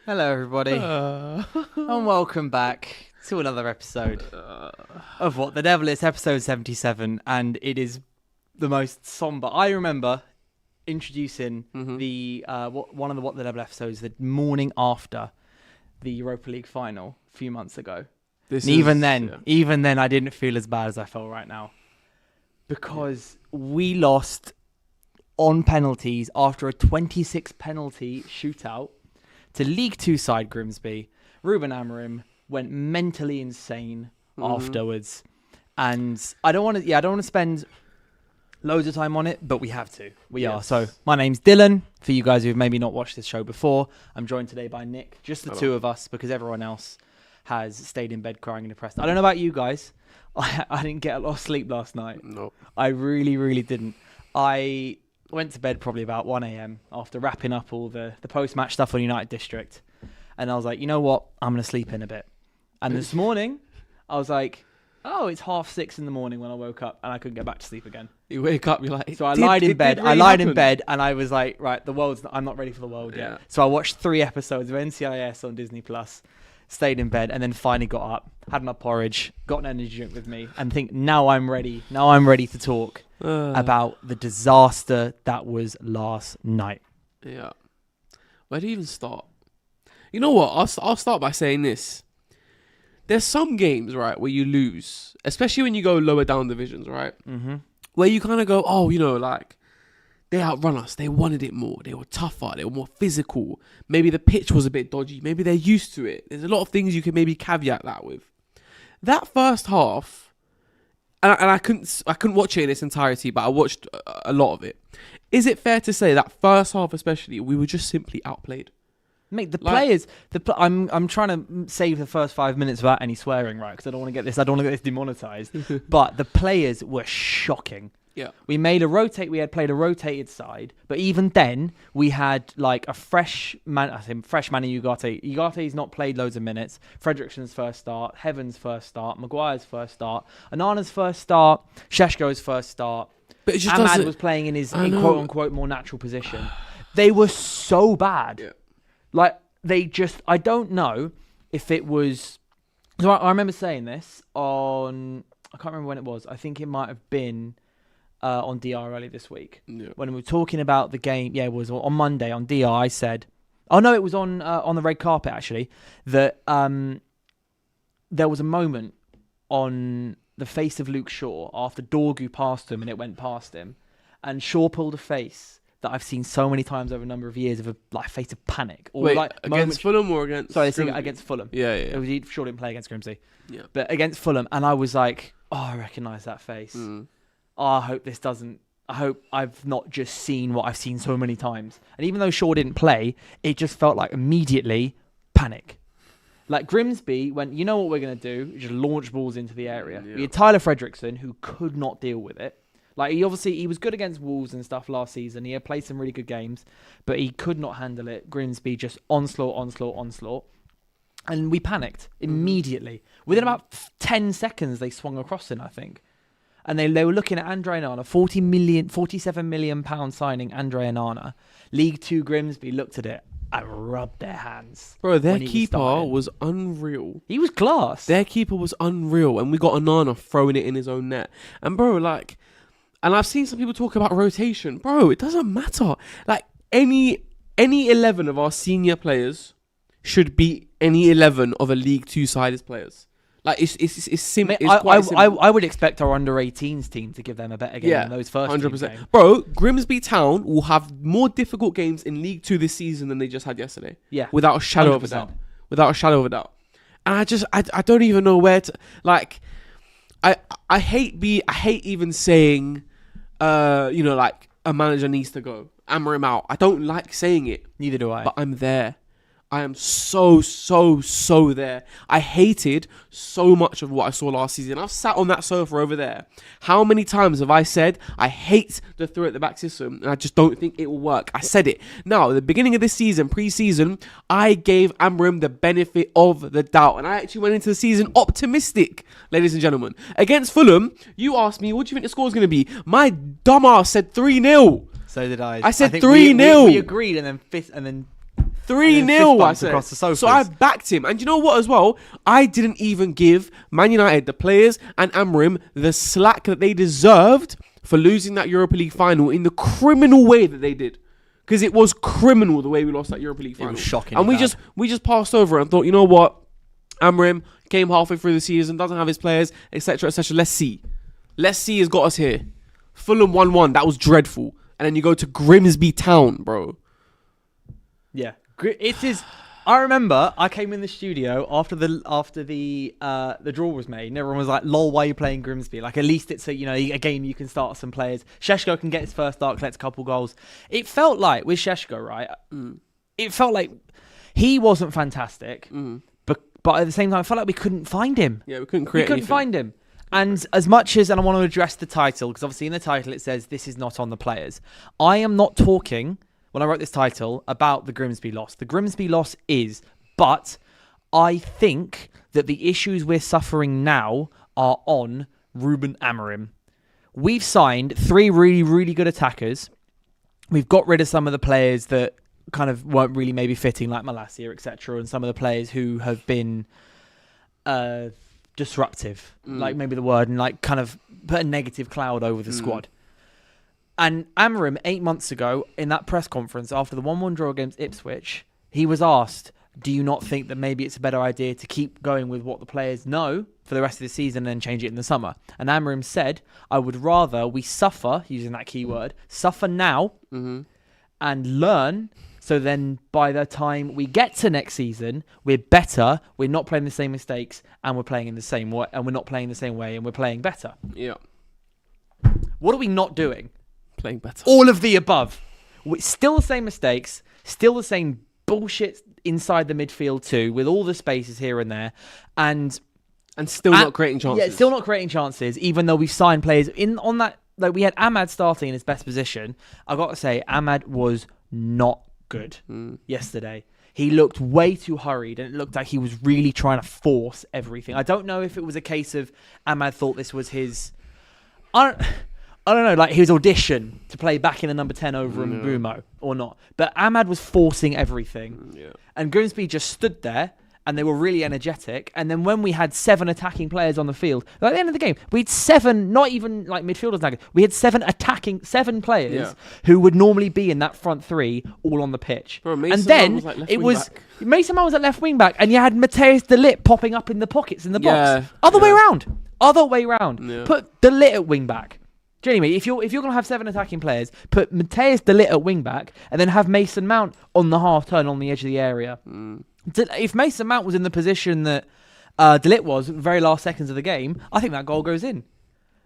Hello, everybody, and welcome back to another episode of What the Devil Is, episode 77, and it is the most somber. I remember introducing the one of the What the Devil episodes the morning after the Europa League final a few months ago. Even then, I didn't feel as bad as I feel right now because we lost on penalties after a 26 penalty shootout to League Two side Grimsby. Ruben Amorim went mentally insane afterwards, and I don't want to spend loads of time on it, but we have to. We are. So my name's Dylan. For you guys who've maybe not watched this show before, I'm joined today by Nick. Just the two of us because everyone else has stayed in bed crying and depressed. I don't know about you guys. I didn't get a lot of sleep last night. No, I really didn't. I went to bed probably about 1 a.m. after wrapping up all the post-match stuff on United District. And I was like, you know what? I'm going to sleep in a bit. And this morning, I was like, oh, it's 6:30 in the morning when I woke up and I couldn't get back to sleep again. you wake up, you're like... So I lied in bed. I lied in bed and I was like, right, I'm not ready for the world yet. So I watched 3 episodes of NCIS on Disney+, stayed in bed, and then finally got up, had my porridge, got an energy drink with me, and think, now I'm ready. Now I'm ready to talk about the disaster that was last night. Yeah. Where do you even start? You know what? I'll start by saying this. There's some games, right, where you lose, especially when you go lower down divisions, right? Mm-hmm. Where you kind of go, oh, you know, like, they outrun us. They wanted it more. They were tougher. They were more physical. Maybe the pitch was a bit dodgy. Maybe they're used to it. There's a lot of things you can maybe caveat that with. That first half, and I couldn't watch it in its entirety, but I watched a lot of it. Is it fair to say that first half especially, we were just simply outplayed? Mate, players. I'm trying to save the first 5 minutes without any swearing, right? Because I don't want to get this demonetized. But the players were shocking. Yeah. We had played a rotated side, but even then we had like a fresh man in Ugarte. Ugarte's not played loads of minutes. Fredrickson's first start, Heaven's first start, Maguire's first start, Anana's first start, Sheshko's first start. But it just Ahmad was playing in his quote unquote more natural position. They were so bad. Yeah. Like I don't know if it was. So I remember saying this on. I can't remember when it was. I think it might have been on DR earlier this week when we were talking about the game. Yeah, it was on Monday on DR. I said, "Oh no, it was on the red carpet actually." That there was a moment on the face of Luke Shaw after Dorgu passed him and it went past him, and Shaw pulled a face that I've seen so many times over a number of years of a face of panic. Or wait, like against Fulham or against... Sorry, against Fulham. Yeah. It was, he sure didn't play against Grimsby. Yeah. But against Fulham, and I was like, oh, I recognise that face. Oh, I hope this doesn't... I hope I've not just seen what I've seen so many times. And even though Shaw didn't play, it just felt like immediately panic. Like Grimsby went, you know what we're going to do? Just launch balls into the area. We had Tyler Fredrickson, who could not deal with it. Like, he was good against Wolves and stuff last season. He had played some really good games, but he could not handle it. Grimsby just onslaught. And we panicked immediately. Within about 10 seconds, they swung across in, I think. And they were looking at Andre Onana, 47 million pound signing Andre Onana. League Two Grimsby looked at it and rubbed their hands. Bro, their keeper was unreal. He was class. Their keeper was unreal. And we got Onana throwing it in his own net. And bro, like... And I've seen some people talk about rotation. Bro, it doesn't matter. Like, any 11 of our senior players should be any 11 of a League Two side's players. Like, it's simple. I would expect our under-18s team to give them a better game than those first 100%. Bro, Grimsby Town will have more difficult games in League Two this season than they just had yesterday. Yeah. Without a shadow of a doubt. Without a shadow of a doubt. And I don't even know where to... Like, I hate even saying... like a manager needs to go. Amorim out. I don't like saying it. Neither do I. But I'm there. I am so there. I hated so much of what I saw last season. I've sat on that sofa over there. How many times have I said I hate the throw at the back system and I just don't think it will work? I said it. Now, at the beginning of this season, pre-season, I gave Amorim the benefit of the doubt and I actually went into the season optimistic, ladies and gentlemen. Against Fulham, you asked me, what do you think the score is going to be? My dumbass said 3-0. So did I. I said 3-0. We agreed and then 3-0, I said. Across the sofas. So I backed him. And you know what as well? I didn't even give Man United, the players, and Amorim the slack that they deserved for losing that Europa League final in the criminal way that they did. Because it was criminal the way we lost that Europa League final. It was shocking. And we just passed over it and thought, you know what? Amorim came halfway through the season, doesn't have his players, etc., etc. Let's see. Let's see has got us here. Fulham 1-1. That was dreadful. And then you go to Grimsby Town, bro. Yeah. It is. I remember I came in the studio after the draw was made, and everyone was like, "Lol, why are you playing Grimsby? Like, at least it's a game you can start some players. Sheshko can get his first start, collect a couple goals." It felt like with Sheshko, right? It felt like he wasn't fantastic, but at the same time, I felt like we couldn't find him. Yeah, we couldn't create. We couldn't find him. And as much as, and I want to address the title, because obviously in the title it says this is not on the players. I am not talking, when I wrote this title, about the Grimsby loss. The Grimsby loss is, but I think that the issues we're suffering now are on Ruben Amorim. We've signed 3 really, really good attackers. We've got rid of some of the players that kind of weren't really maybe fitting, like Malacia, etc., and some of the players who have been disruptive, like maybe the word, and like kind of put a negative cloud over the squad. And Amorim, 8 months ago, in that press conference after the 1-1 draw against Ipswich, he was asked, do you not think that maybe it's a better idea to keep going with what the players know for the rest of the season and then change it in the summer? And Amorim said, I would rather we suffer, using that key word, suffer now and learn, so then by the time we get to next season, we're better, we're not playing the same mistakes, and we're playing in the same way, and we're not playing the same way, and we're playing better. Yeah. What are we not doing? Playing better. All of the above. Still the same mistakes, still the same bullshit inside the midfield too, with all the spaces here and there, and still not creating chances. Yeah, still not creating chances, even though we've signed players on that. Like, we had Ahmad starting in his best position. I've got to say, Ahmad was not good yesterday. He looked way too hurried, and it looked like he was really trying to force everything. I don't know if it was a case of Ahmad thought this was his... I don't know, like his audition to play back in the number 10 over Mbeumo or not. But Ahmad was forcing everything. Yeah. And Grimsby just stood there, and they were really energetic. And then when we had 7 attacking players on the field, like at the end of the game, we had 7, not even like midfielders, we had 7 players who would normally be in that front 3 all on the pitch. Bro, and then Mason Mount was at left wing back, and you had Mateus De Ligt popping up in the pockets in the box. Other way round. Yeah. Put De Ligt at wing back. Genuinely, if you're going to have 7 attacking players, put Mateus De Ligt at wing back, and then have Mason Mount on the half turn on the edge of the area. If Mason Mount was in the position that De Ligt was very last seconds of the game, I think that goal goes in.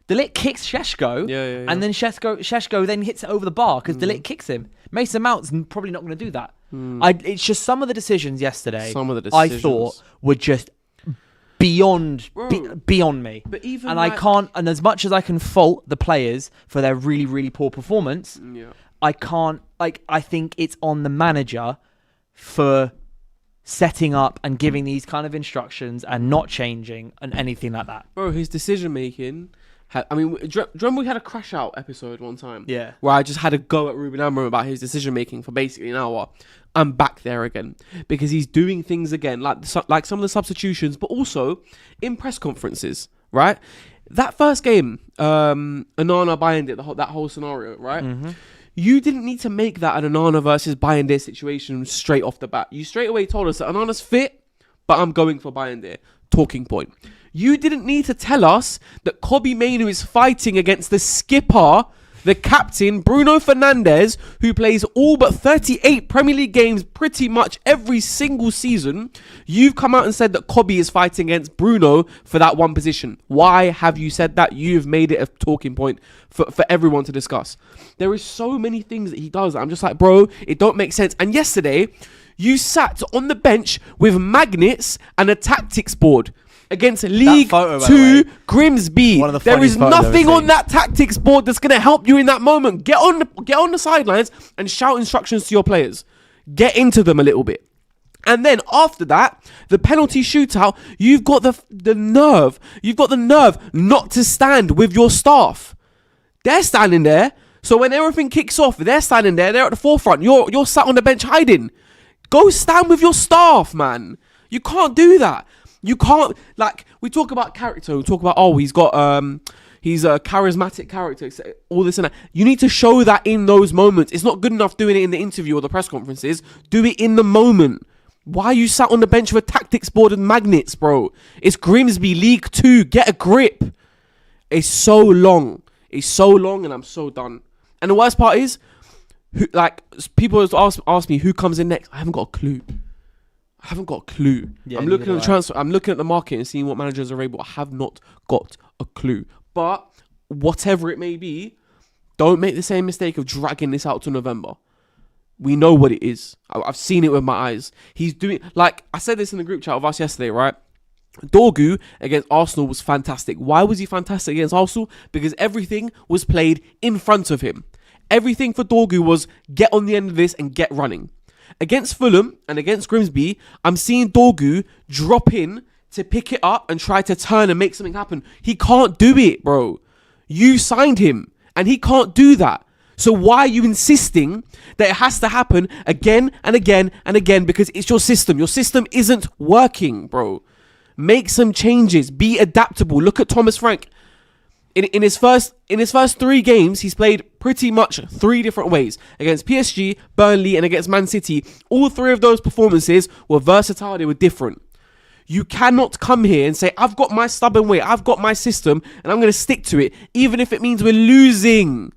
De Ligt kicks Sheshko, and then Sheshko then hits it over the bar because De Ligt kicks him. Mason Mount's probably not going to do that. It's just some of the decisions yesterday I thought were just beyond me. But even and I can't, and as much as I can fault the players for their really, really poor performance, I can't, I think it's on the manager for setting up and giving these kind of instructions and not changing and anything like that. Bro, his decision making. Remember we had a crash out episode one time? Yeah. Where I just had a go at Ruben Amorim about his decision making for basically an hour. I'm back there again because he's doing things again, like some of the substitutions, but also in press conferences, right? That first game, Onana Bayindir, that whole scenario, right? You didn't need to make that an Onana versus Bayindir situation straight off the bat. You straight away told us that Onana's fit, but I'm going for Bayindir. Talking point. You didn't need to tell us that Kobbie Mainoo is fighting against the skipper, the captain, Bruno Fernandes, who plays all but 38 Premier League games pretty much every single season. You've come out and said that Kobbie is fighting against Bruno for that one position. Why have you said that? You've made it a talking point for everyone to discuss. There is so many things that he does that I'm just like, bro, it don't make sense. And yesterday, you sat on the bench with magnets and a tactics board against League 2 Grimsby. There is nothing on that tactics board that's going to help you in that moment. Get on the sidelines and shout instructions to your players. Get into them a little bit. And then after that, the penalty shootout, you've got the nerve. You've got the nerve not to stand with your staff. They're standing there. So when everything kicks off, they're standing there. They're at the forefront. You're sat on the bench hiding. Go stand with your staff, man. You can't do that. You can't, like, we talk about character. We talk about, he's a charismatic character, all this and that. You need to show that in those moments. It's not good enough doing it in the interview or the press conferences. Do it in the moment. Why are you sat on the bench with a tactics board and magnets, bro? It's Grimsby League 2. Get a grip. It's so long. And I'm so done. And the worst part is, people ask me who comes in next. I haven't got a clue. Yeah, I'm looking at the transfer. I'm looking at the market and seeing what managers are available. I have not got a clue. But whatever it may be, don't make the same mistake of dragging this out to November. We know what it is. I've seen it with my eyes. He's doing, like I said this in the group chat of us yesterday, right? Dorgu against Arsenal was fantastic. Why was he fantastic against Arsenal? Because everything was played in front of him. Everything for Dorgu was get on the end of this and get running. Against Fulham and against Grimsby, I'm seeing Dorgu drop in to pick it up and try to turn and make something happen. He can't do it, bro. You signed him and he can't do that. So why are you insisting that it has to happen again and again and again? Because it's your system. Your system isn't working, bro. Make some changes. Be adaptable. Look at Thomas Frank. In his first 3 games, he's played pretty much 3 different ways. Against PSG, Burnley, and against Man City. All 3 of those performances were versatile. They were different. You cannot come here and say, I've got my stubborn way. I've got my system, and I'm going to stick to it, even if it means we're losing.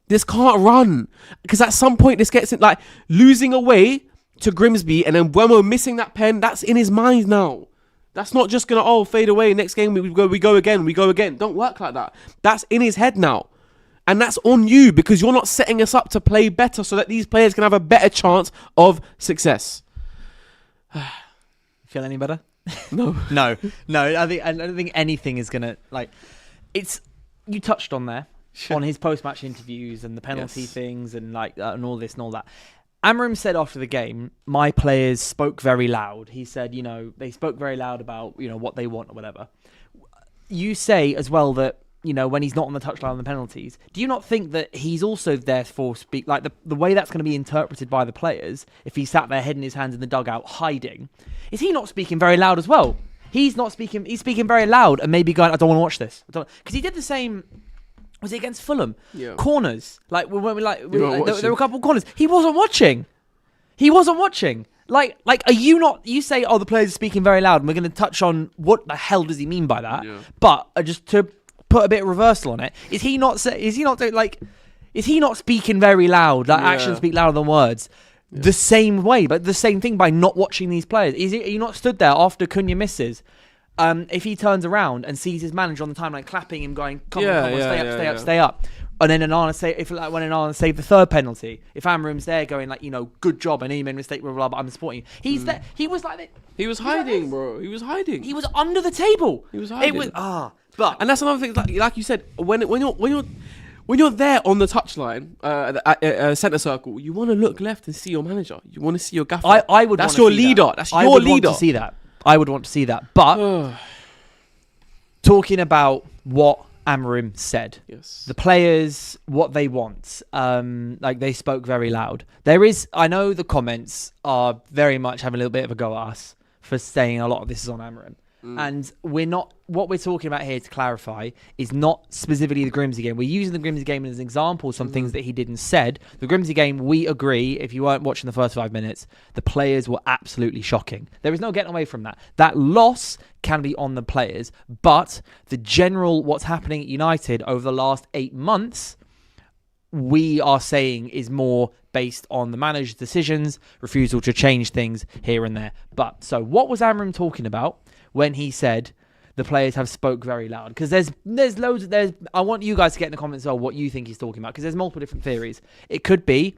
This can't run. Because at some point, this gets it like losing away to Grimsby, and then when we're missing that pen, that's in his mind now. That's not just going to, fade away. Next game, we go again. Don't work like that. That's in his head now. And that's on you because you're not setting us up to play better so that these players can have a better chance of success. Feel any better? No. No. I don't think anything is going to, you touched on there, on his post-match interviews and the penalty things and and all this and all that. Amorim said after the game, my players spoke very loud. He said, they spoke very loud about, what they want or whatever. You say as well that, when he's not on the touchline on the penalties, do you not think that he's also therefore the way that's going to be interpreted by the players, if he sat there head in his hands in the dugout hiding, is he not speaking very loud as well? He's speaking very loud and maybe going, I don't want to watch this. Because he did the same... Was it against Fulham? Yeah. Corners. There were a couple of corners. He wasn't watching. Are you not... You say, the players are speaking very loud, and we're going to touch on what the hell does he mean by that? Yeah. But just to put a bit of reversal on it, is he not speaking very loud? Actions speak louder than words. Yeah. The same way, but the same thing by not watching these players. Are you not stood there after Cunha misses? If he turns around and sees his manager on the timeline clapping him, going, "Come on, stay up," and then Onana when Onana saved the 3rd penalty, if Amorim's there going good job, I know you made a mistake, blah blah, but I'm supporting you. He's there. He was like that. He was hiding, bro. He was hiding. He was under the table. He was hiding. It was and that's another thing. Like you said, when you're there on the touchline, centre circle, you want to look left and see your manager. You want to see your gaffer. I would. That's your leader. That's your leader. I would want to see that. I would want to see that. But talking about what Amorim said, the players, what they want, they spoke very loud. I know the comments are very much having a little bit of a go at us for saying a lot of this is on Amorim. And what we're talking about here, to clarify, is not specifically the Grimsby game. We're using the Grimsby game as an example of some things that he did and said. The Grimsby game, we agree, if you weren't watching the first 5 minutes, the players were absolutely shocking. There is no getting away from that. That loss can be on the players, but the general what's happening at United over the last 8 months, we are saying is more based on the manager's decisions, refusal to change things here and there. But so what was Amorim talking about when he said the players have spoke very loud? Because there's loads. I want you guys to get in the comments as well what you think he's talking about, because there's multiple different theories. It could be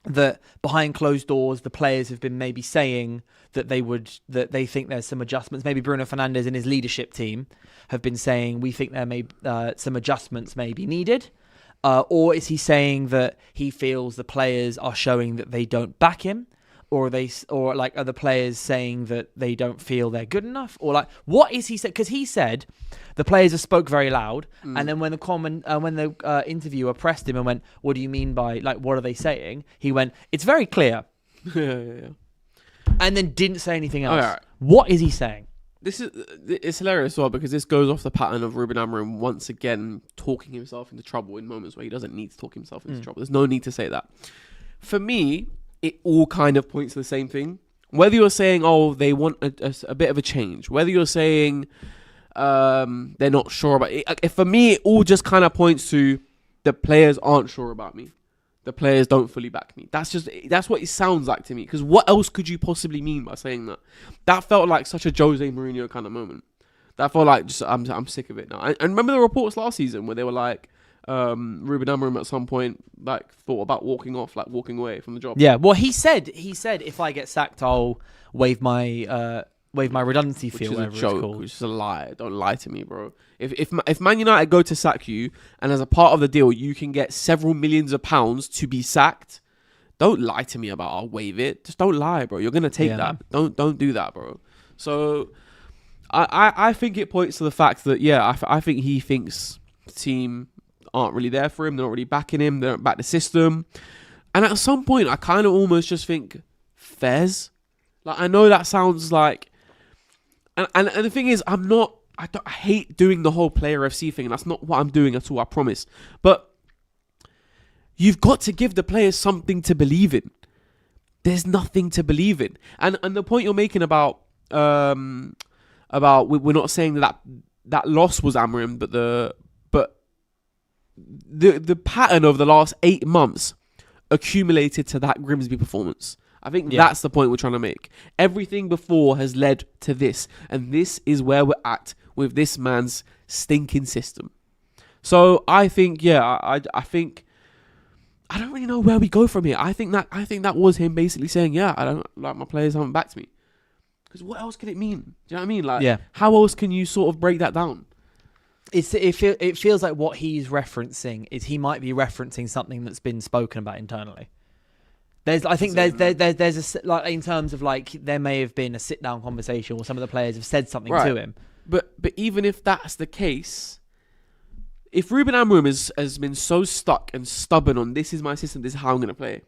that behind closed doors, the players have been maybe saying that they think there's some adjustments. Maybe Bruno Fernandes and his leadership team have been saying we think there may some adjustments may be needed. Or is he saying that he feels the players are showing that they don't back him? Or are the players saying that they don't feel they're good enough? Or what is he saying? Because he said the players have spoke very loud, and then when the interviewer pressed him and went, "What do you mean by what are they saying?" He went, "It's very clear." Yeah. and then didn't say anything else. Alright. What is he saying? It's hilarious as well because this goes off the pattern of Ruben Amorim once again talking himself into trouble in moments where he doesn't need to talk himself into trouble. There's no need to say that. For me, it all kind of points to the same thing. Whether you're saying, oh, they want a bit of a change, whether you're saying they're not sure about it. For me, it all just kind of points to the players aren't sure about me. The players don't fully back me. That's what it sounds like to me. Because what else could you possibly mean by saying that? That felt like such a Jose Mourinho kind of moment. That felt like just I'm sick of it now. And remember the reports last season where they were like, Ruben Amorim at some point like thought about walking away from the job. Yeah, well, he said if I get sacked, I'll waive my redundancy fee, Which is a whatever joke, it's called. which is a lie. Don't lie to me, bro. If Man United go to sack you, and as a part of the deal, you can get several millions of pounds to be sacked, don't lie to me about I'll waive it. Just don't lie, bro. You're gonna take that. Don't do that, bro. So I think it points to the fact that I think he thinks the team aren't really there for him. They're not really backing him. They don't back the system. And at some point, I kind of almost just think Fez. Like I know that sounds like. And the thing is, I hate doing the whole player FC thing. That's not what I'm doing at all, I promise. But you've got to give the players something to believe in. There's nothing to believe in. And the point you're making about we're not saying that loss was Amorim, but the pattern of the last 8 months accumulated to that Grimsby performance. I think that's the point we're trying to make. Everything before has led to this. And this is where we're at with this man's stinking system. So I think, I think I don't really know where we go from here. I think that was him basically saying, I don't like my players haven't backed me. Because what else can it mean? Do you know what I mean? Like, how else can you sort of break that down? It feels like what he's referencing is he might be referencing something that's been spoken about internally. There's like in terms of like there may have been a sit down conversation or some of the players have said something to him. But even if that's the case, if Ruben Amorim has been so stuck and stubborn on this is my system, this is how I'm going to play,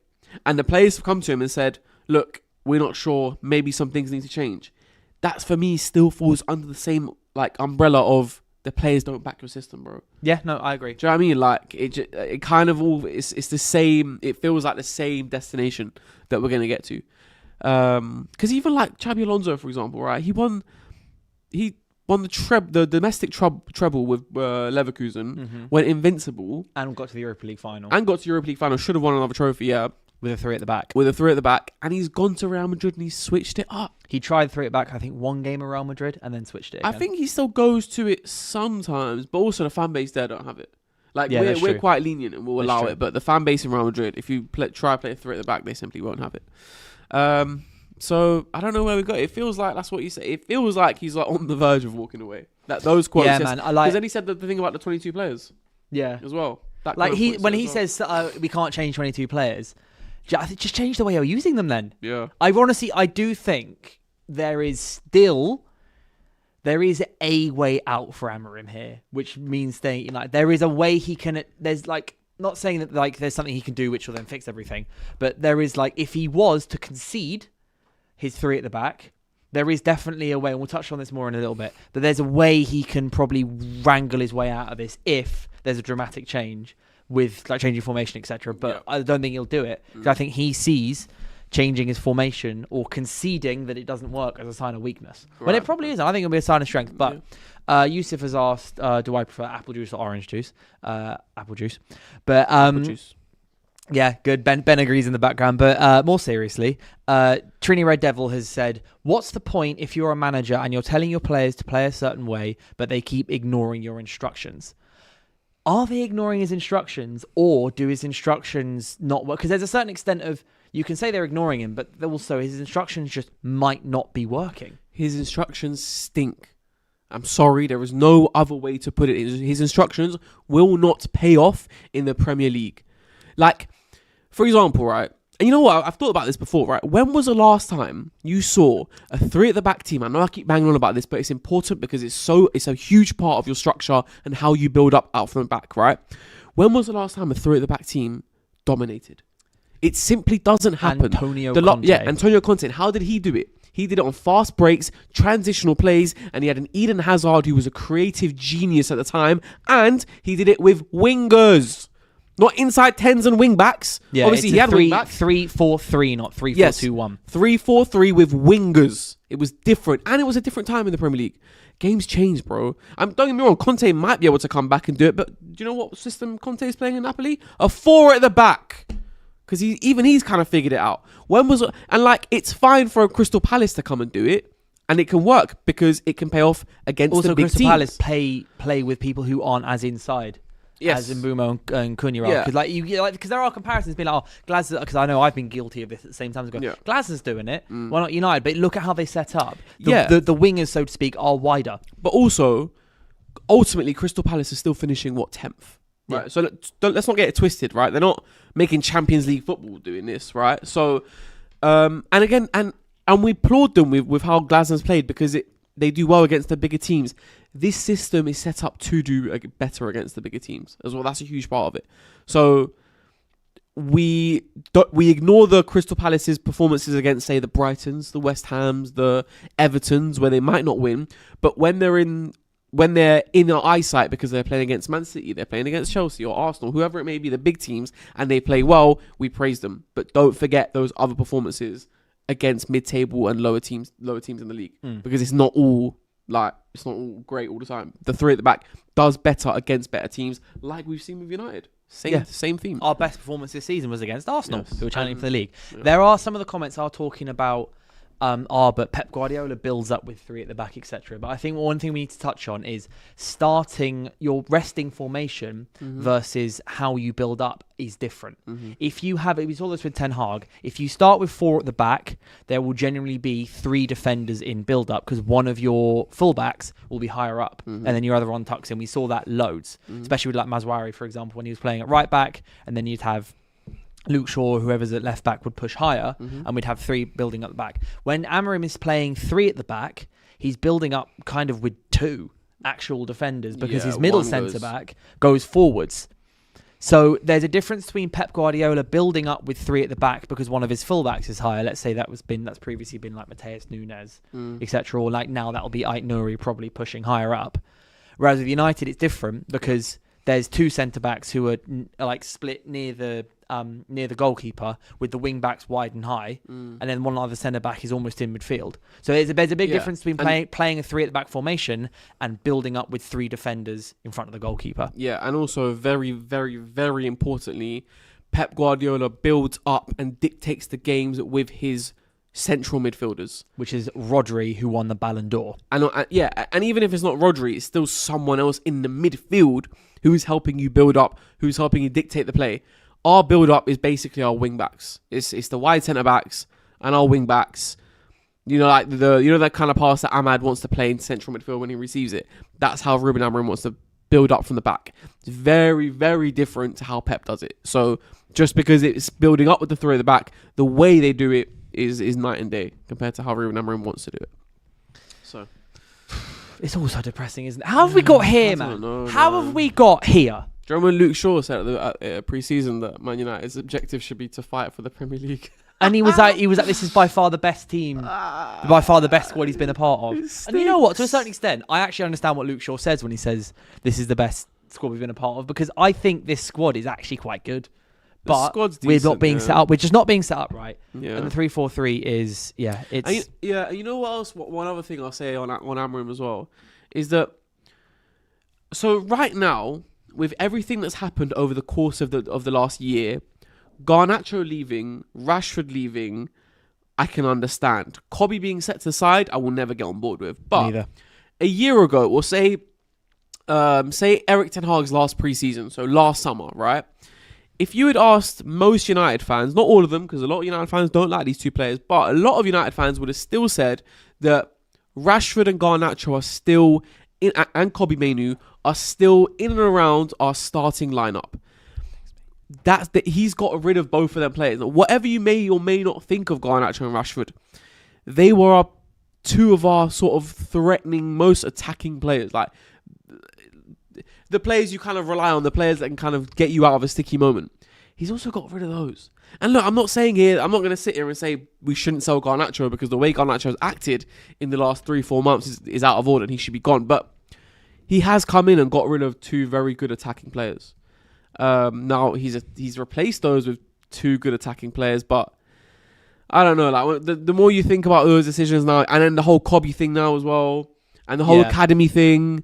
and the players have come to him and said, look, we're not sure, maybe some things need to change. That for me still falls under the same like umbrella of the players don't back your system, bro. Yeah, no, I agree. Do you know what I mean? Like it kind of all it's the same. It feels like the same destination that we're gonna get to. Because even like Xabi Alonso, for example, right? He won the domestic treble with Leverkusen, went invincible, and got to the Europa League final. Should have won another trophy, with a 3 at the back. And he's gone to Real Madrid and he's switched it up. He tried 3 at the back, I think, one game at Real Madrid and then switched it again. I think he still goes to it sometimes, but also the fan base there don't have it. Like, we're quite lenient and we'll allow it, but the fan base in Real Madrid, if you try play 3 at the back, they simply won't have it. So, I don't know where we got. It feels like that's what you say. It feels like he's like on the verge of walking away. Those quotes. Yeah, man. Because then he said the thing about the 22 players. Yeah. As well. Like when he says we can't change 22 players, just change the way you're using them then. Yeah. I do think there is a way out for Amorim here, which means there is a way he can. There's like not saying that like there's something he can do which will then fix everything, but there is like if he was to concede his 3 at the back, there is definitely a way, and we'll touch on this more in a little bit. But there's a way he can probably wrangle his way out of this if there's a dramatic change with like changing formation, etc. But I don't think he'll do it. I think he sees changing his formation or conceding that it doesn't work as a sign of weakness. When it probably isn't. I think it'll be a sign of strength. But Yusuf has asked, do I prefer apple juice or orange juice? Apple juice. But apple juice. Yeah, good. Ben agrees in the background. But more seriously, Trini Red Devil has said, what's the point if you're a manager and you're telling your players to play a certain way, but they keep ignoring your instructions? Are they ignoring his instructions, or do his instructions not work? Because there's a certain extent of, you can say they're ignoring him, but also his instructions just might not be working. His instructions stink. I'm sorry, there is no other way to put it. His instructions will not pay off in the Premier League. Like, for example, right? And you know what? I've thought about this before, right? When was the last time you saw a 3 at the back team? I know I keep banging on about this, but it's important because it's a huge part of your structure and how you build up out from the back, right? When was the last time a 3 at the back team dominated? It simply doesn't happen. Antonio Conte. How did he do it? He did it on fast breaks, transitional plays, and he had an Eden Hazard who was a creative genius at the time, and he did it with wingers. Not inside 10s and wing backs. Yeah, obviously he had wing backs. 3-4-3, not 3-4-2-1. 3-4-3 with wingers. It was different, and it was a different time in the Premier League. Games changed, bro. Don't get me wrong, Conte might be able to come back and do it, but do you know what system Conte is playing in Napoli? A 4 at the back. Because he's kind of figured it out. It's fine for a Crystal Palace to come and do it, and it can work because it can pay off against the big Crystal teams. Palace play with people who aren't as inside. Yes. As Mbumo and Cunha are. Because there are comparisons being like, oh, Glasner, because I know I've been guilty of this at the same time as well. Glasner's doing it. Why not United? But look at how they set up. The wingers, so to speak, are wider. But also, ultimately, Crystal Palace is still finishing, 10th? Right. Yeah. So let's not get it twisted, right? They're not making Champions League football doing this, right? So, and we applaud them with how Glasner's played because they do well against the bigger teams. This system is set up to do better against the bigger teams as well. That's a huge part of it. So we ignore the Crystal Palace's performances against, say, the Brightons, the West Hams, the Evertons, where they might not win, but when they're in our eyesight because they're playing against Man City, they're playing against Chelsea or Arsenal, whoever it may be, the big teams, and they play well, we praise them. But don't forget those other performances against mid-table and lower teams in the league, because it's not all great all the time. The 3 at the back does better against better teams, like we've seen with United. Same theme. Our best performance this season was against Arsenal, who were challenging for the league. Yeah. There are some of the comments are talking about but Pep Guardiola builds up with 3 at the back, etc. But I think one thing we need to touch on is starting your resting formation versus how you build up is different. If you have, we saw this with Ten Hag, if you start with 4 at the back, there will generally be 3 defenders in build up because one of your fullbacks will be higher up and then your other one tucks in. We saw that loads, especially with like Mazwari, for example, when he was playing at right back, and then you'd have Luke Shaw, whoever's at left back, would push higher, and we'd have 3 building up the back. When Amorim is playing 3 at the back, he's building up kind of with 2 actual defenders because his middle centre back goes forwards. So there's a difference between Pep Guardiola building up with 3 at the back because one of his fullbacks is higher. Let's say that's previously been like Mateus Nunes, etc. Or like now that'll be Ait Nouri probably pushing higher up. Whereas with United, it's different because there's 2 centre backs who are like split near the goalkeeper with the wing backs wide and high, and then one other centre back is almost in midfield. So there's a big difference between playing a 3 at the back formation and building up with 3 defenders in front of the goalkeeper. Yeah, and also very, very, very importantly, Pep Guardiola builds up and dictates the games with his central midfielders, which is Rodri, who won the Ballon d'Or. And even if it's not Rodri, it's still someone else in the midfield who is helping you build up, who's helping you dictate the play. Our build-up is basically our wing-backs. It's the wide centre-backs and our wing-backs. Like that kind of pass that Ahmad wants to play in central midfield when he receives it. That's how Ruben Amorim wants to build up from the back. It's very, very different to how Pep does it. So just because it's building up with the 3 at the back, the way they do it is night and day compared to how Ruben Amorim wants to do it. So it's all so depressing, isn't it? How have we got here, man? How have we got here? Do you remember when Luke Shaw said at pre-season that Man United's objective should be to fight for the Premier League? And he was like, this is by far the best team, by far the best squad he's been a part of. And you know what? To a certain extent, I actually understand what Luke Shaw says when he says this is the best squad we've been a part of, because I think this squad is actually quite good. But we're not being set up. We're just not being set up right. Yeah. And the 3-4-3 is, it's... You know what else? One other thing I'll say on Amorim as well is that, so right now, with everything that's happened over the course of the last year, Garnacho leaving, Rashford leaving, I can understand. Kobe being set to the side, I will never get on board with. But neither. A year ago, or say Erik ten Hag's last pre-season, so last summer, right? If you had asked most United fans, not all of them, because a lot of United fans don't like these 2 players, but a lot of United fans would have still said that Rashford and Garnacho are still and Kobe Mainoo are still in and around our starting lineup. He's got rid of both of them players. Whatever you may or may not think of Garnacho and Rashford, they were 2 of our sort of threatening, most attacking players. Like the players you kind of rely on, the players that can kind of get you out of a sticky moment. he's also got rid of those. And look, I'm not going to sit here and say we shouldn't sell Garnacho because the way Garnacho has acted in the last 3-4 months is out of order and he should be gone. But he has come in and got rid of 2 very good attacking players. Now he's replaced those with 2 good attacking players, but I don't know. Like the more you think about those decisions now, and then the whole Cobby thing now as well, and the whole academy thing,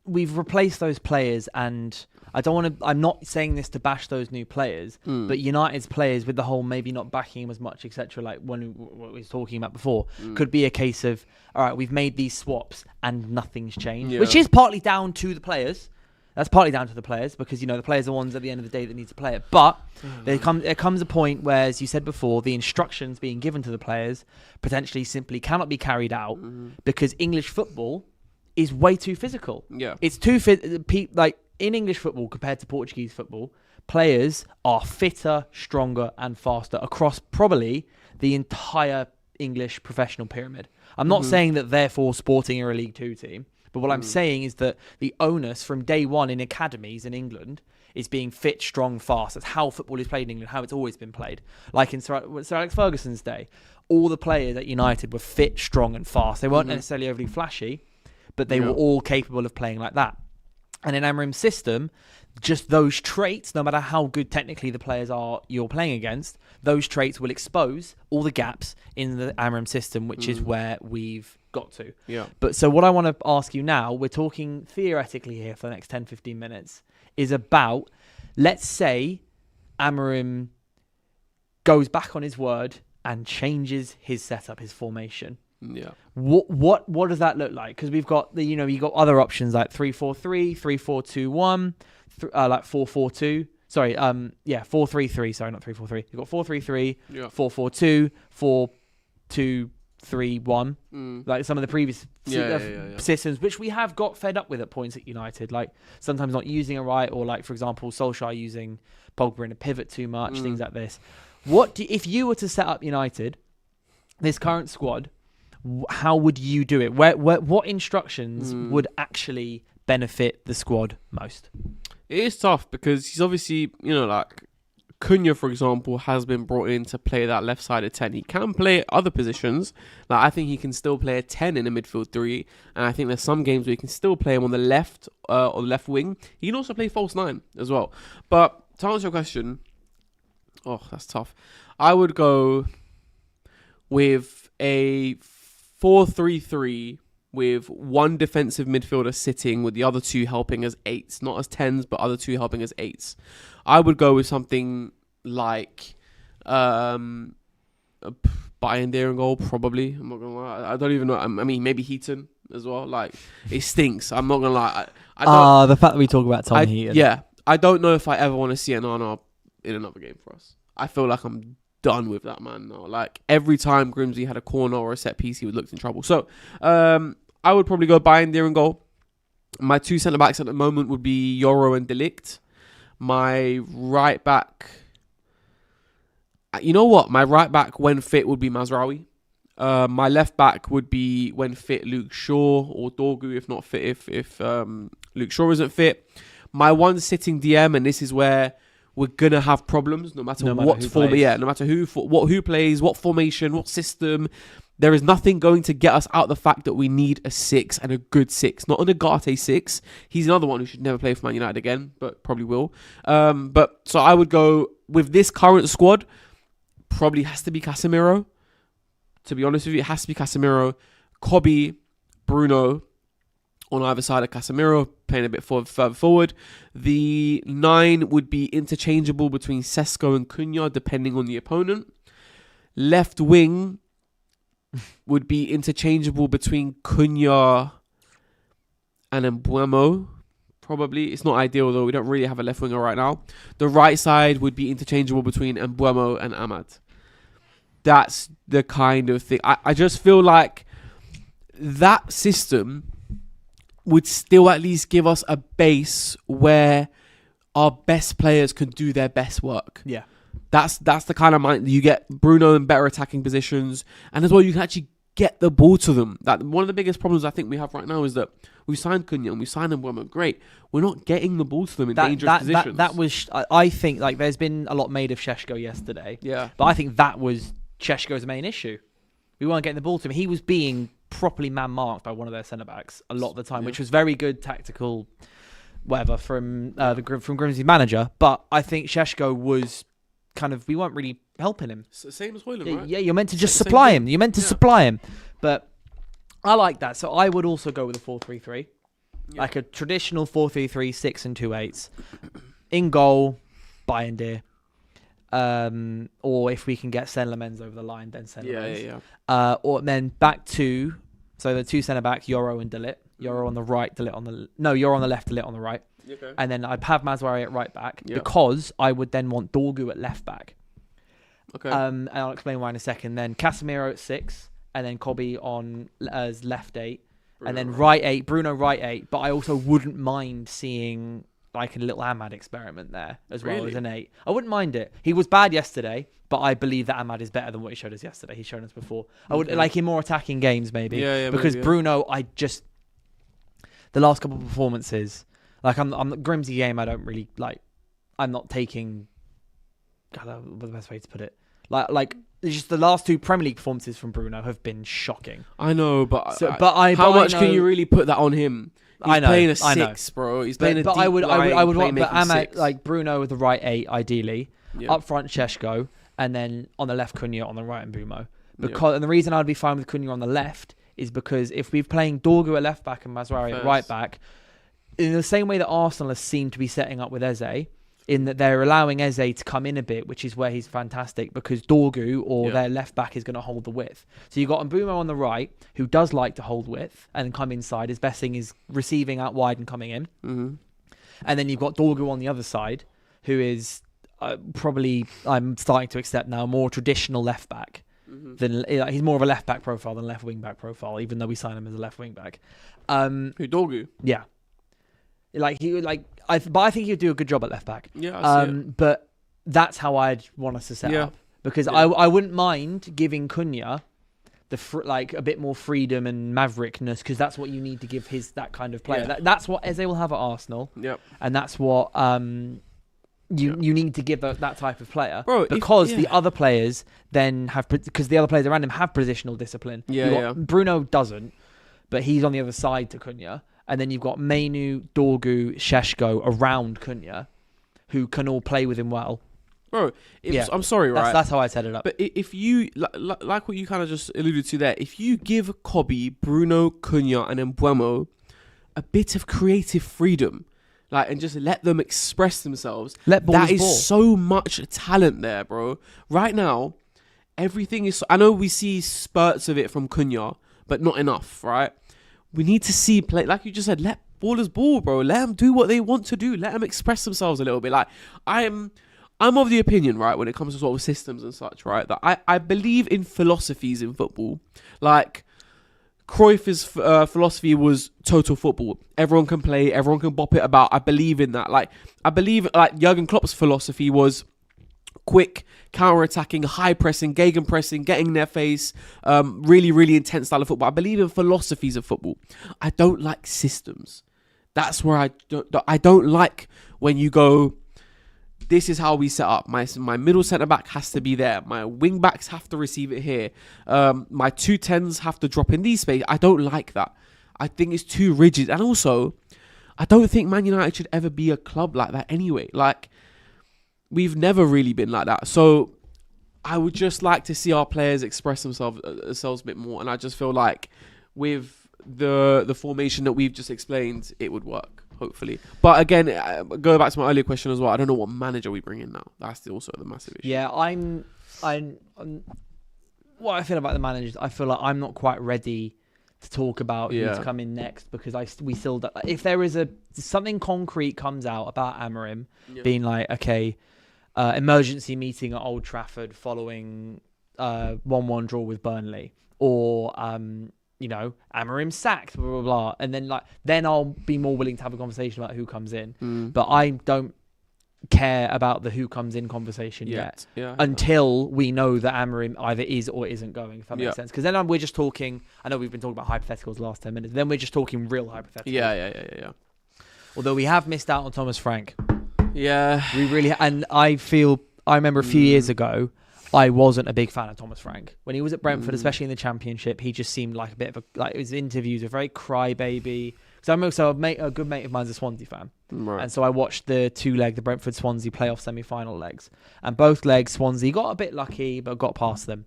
we've replaced those players, and I don't want to. I'm not saying this to bash those new players, but United's players with the whole maybe not backing him as much, etc. Like what we was talking about before, could be a case of all right, we've made these swaps and nothing's changed, which is partly down to the players. That's partly down to the players because, the players are the ones at the end of the day that need to play it. But there comes a point where, as you said before, the instructions being given to the players potentially simply cannot be carried out because English football is way too physical. Yeah. It's too like in English football compared to Portuguese football, players are fitter, stronger and faster across probably the entire English professional pyramid. I'm not saying that therefore Sporting are a League 2 team. But what I'm saying is that the onus from day one in academies in England is being fit, strong, fast. That's how football is played in England, how it's always been played. Like in Sir Alex Ferguson's day, all the players at United were fit, strong and fast. They weren't necessarily overly flashy, but they were all capable of playing like that. And in Amorim's system, just those traits, no matter how good technically the players are you're playing against, those traits will expose all the gaps in the Amorim system, which is where we've got to. Yeah. But so what I want to ask you now, we're talking theoretically here for the next 10, 15 minutes, is about, let's say Amorim goes back on his word and changes his setup, his formation. Yeah. What does that look like? Because we've got you got other options like 3-4-3, 3-4-2-1, like 4-4-2. Sorry, 4-3-3. Sorry, not 3-4-3. You've got 4-3-3, 4-4-2, 4-2-3-1. Like some of the previous systems, which we have got fed up with at points at United. Like sometimes not using it right, or like for example, Solskjaer using Pogba in a pivot too much, things like this. If you were to set up United, this current squad? How would you do it? What instructions would actually benefit the squad most? It is tough because he's obviously, like Cunha, for example, has been brought in to play that left-sided 10. He can play other positions. Like I think he can still play a 10 in a midfield 3. And I think there's some games where he can still play him on the left or the left wing. He can also play false 9 as well. But to answer your question, that's tough. I would go with a 4-3-3 with one defensive midfielder sitting with the other 2 helping as 8s, not as 10s, but other 2 helping as 8s. I would go with something like Bayern there in goal, probably. I'm not gonna lie. I don't even know. I mean, maybe Heaton as well. Like it stinks. I'm not gonna lie. The fact that we talk about Tom Heaton. Yeah, I don't know if I ever want to see Onana in another game for us. I feel like I'm done with that man now. Like every time Grimsby had a corner or a set piece, he would look in trouble. So I would probably go Bayern there in goal. My 2 centre backs at the moment would be Yoro and De Ligt. My right back, you know what? My right back when fit would be Mazraoui. My left back would be when fit Luke Shaw or Dorgu if not fit. If Luke Shaw isn't fit, my one sitting DM, and this is where we're gonna have problems no matter what form. Yeah, no matter who plays, what formation, what system. There is nothing going to get us out the fact that we need a 6 and a good 6, not an Agate 6. He's another one who should never play for Man United again, but probably will. But so I would go with this current squad. Probably has to be Casemiro. To be honest with you, it has to be Casemiro, Cobby, Bruno on either side of Casemiro, playing a bit further forward. The 9 would be interchangeable between Sesko and Cunha, depending on the opponent. Left wing would be interchangeable between Cunha and Mbuemo, probably. It's not ideal, though. We don't really have a left winger right now. The right side would be interchangeable between Mbuemo and Ahmad. That's the kind of thing. I just feel like that system would still at least give us a base where our best players can do their best work. Yeah. That's the kind of mind you get Bruno in better attacking positions, and as well you can actually get the ball to them. That one of the biggest problems I think we have right now is that we signed Cunha and we signed Mbeumo. Great, we're not getting the ball to them in dangerous positions. That was, I think, like there's been a lot made of Šeško yesterday. Yeah, but I think that was Šeško's main issue. We weren't getting the ball to him. He was being properly man-marked by one of their centre-backs a lot of the time, which was very good tactical, whatever, from Grimsby's manager. But I think Šeško was kind of, we weren't really helping him. Same as Højlund, right? Yeah, you're meant to just supply him. You're meant to supply him. But I like that. So I would also go with a 4-3-3. Like a traditional 4-3-3, 6 and 2 8s. In goal, Bayındır. Or if we can get Sen Lemens over the line, then Sen Lemens. Or then back to, so the two centre-backs, Yoro and Dalit. Yoro on the right, Dalit on the... No, Yoro on the left, Dalit on the right. Okay. And then I'd have Mazraoui at right back because I would then want Dorgu at left back. Okay. And I'll explain why in a second. Then Casemiro at 6, and then Kobe on as left 8, and then right 8, Bruno right 8. But I also wouldn't mind seeing like a little Ahmad experiment there as well as an 8. I wouldn't mind it. He was bad yesterday, but I believe that Ahmad is better than what he showed us yesterday. He's shown us before. I would like him more attacking games maybe. Because maybe, Bruno, the last couple of performances, like I'm the Grimsby game, I don't really like. I'm not taking. God, what's the best way to put it? Like just the last 2 Premier League performances from Bruno have been shocking. I know, but how much can you really put that on him? He's playing a 6, bro. He's playing a deep line. I would want, but Ahmad, like Bruno with the right 8, ideally. Up front, Šeško, and then on the left, Cunha, on the right, Mbeumo. And the reason I'd be fine with Cunha on the left is because if we're playing Dorgu at left back and Mazraoui at right back, in the same way that Arsenal has seemed to be setting up with Eze, in that they're allowing Eze to come in a bit, which is where he's fantastic, because Dorgu or their left back is going to hold the width. So you've got Mbeumo on the right, who does like to hold width and come inside. His best thing is receiving out wide and coming in. Mm-hmm. And then you've got Dorgu on the other side, who is probably, I'm starting to accept now, more traditional left back. Mm-hmm. He's more of a left back profile than left wing back profile, even though we sign him as a left wing back. Who, Dorgu? Yeah. But I think he'd do a good job at left back. Yeah, I see it. But that's how I'd want us to set up, because I wouldn't mind giving Cunha a bit more freedom and maverickness, because that's what you need to give that kind of player. That's what Eze will have at Arsenal. Yep. And that's what you need to give that type of player, because the other players then because the other players around him have positional discipline. Bruno doesn't, but he's on the other side to Cunha. And then you've got Mainu, Dorgu, Šeško around Cunha, who can all play with him well. Bro, I'm sorry, right? That's how I set it up. But if you, like what you kind of just alluded to there, if you give Kobe, Bruno, Cunha and Mbeumo a bit of creative freedom, and just let them express themselves, that is so much talent there, bro. Right now, everything is... I know we see spurts of it from Cunha, but not enough, right? We need to see play, like you just said, let ballers ball, bro. Let them do what they want to do. Let them express themselves a little bit. Like, I'm of the opinion, right, when it comes to sort of systems and such, right, that I believe in philosophies in football. Like, Cruyff's philosophy was total football. Everyone can play, everyone can bop it about. I believe in that. I believe Jurgen Klopp's philosophy was quick, counter-attacking, high-pressing, Gegenpressing, getting in their face, really, really intense style of football. I believe in philosophies of football. I don't like systems. That's where I don't like when you go, this is how we set up. My middle centre-back has to be there. My wing-backs have to receive it here. My 2 10s have to drop in these spaces. I don't like that. I think it's too rigid. And also, I don't think Man United should ever be a club like that anyway. We've never really been like that. So I would just like to see our players express themselves a bit more. And I just feel like with the formation that we've just explained, it would work, hopefully. But again, go back to my earlier question as well. I don't know what manager we bring in now. That's also the massive issue. Yeah, I'm what I feel about the managers, I feel like I'm not quite ready to talk about who's come in next, because we still don't, if there is something concrete comes out about Amorim being like, okay, emergency meeting at Old Trafford following 1-1 draw with Burnley, or Amorim sacked, blah blah blah, and then I'll be more willing to have a conversation about who comes in. But I don't care about the who comes in conversation yet. Yeah. Until we know that Amorim either is or isn't going, if that makes sense. Because then we're just talking, I know we've been talking about hypotheticals the last 10 minutes, then we're just talking real hypotheticals. Yeah. Although we have missed out on Thomas Frank. Yeah. We really, and I remember a few years ago, I wasn't a big fan of Thomas Frank. When he was at Brentford, especially in the Championship, he just seemed like a bit of his interviews were very crybaby. Because I'm also a good mate of mine's a Swansea fan. Right. And so I watched the Brentford-Swansea playoff semi-final legs. And both legs, Swansea got a bit lucky, but got past them.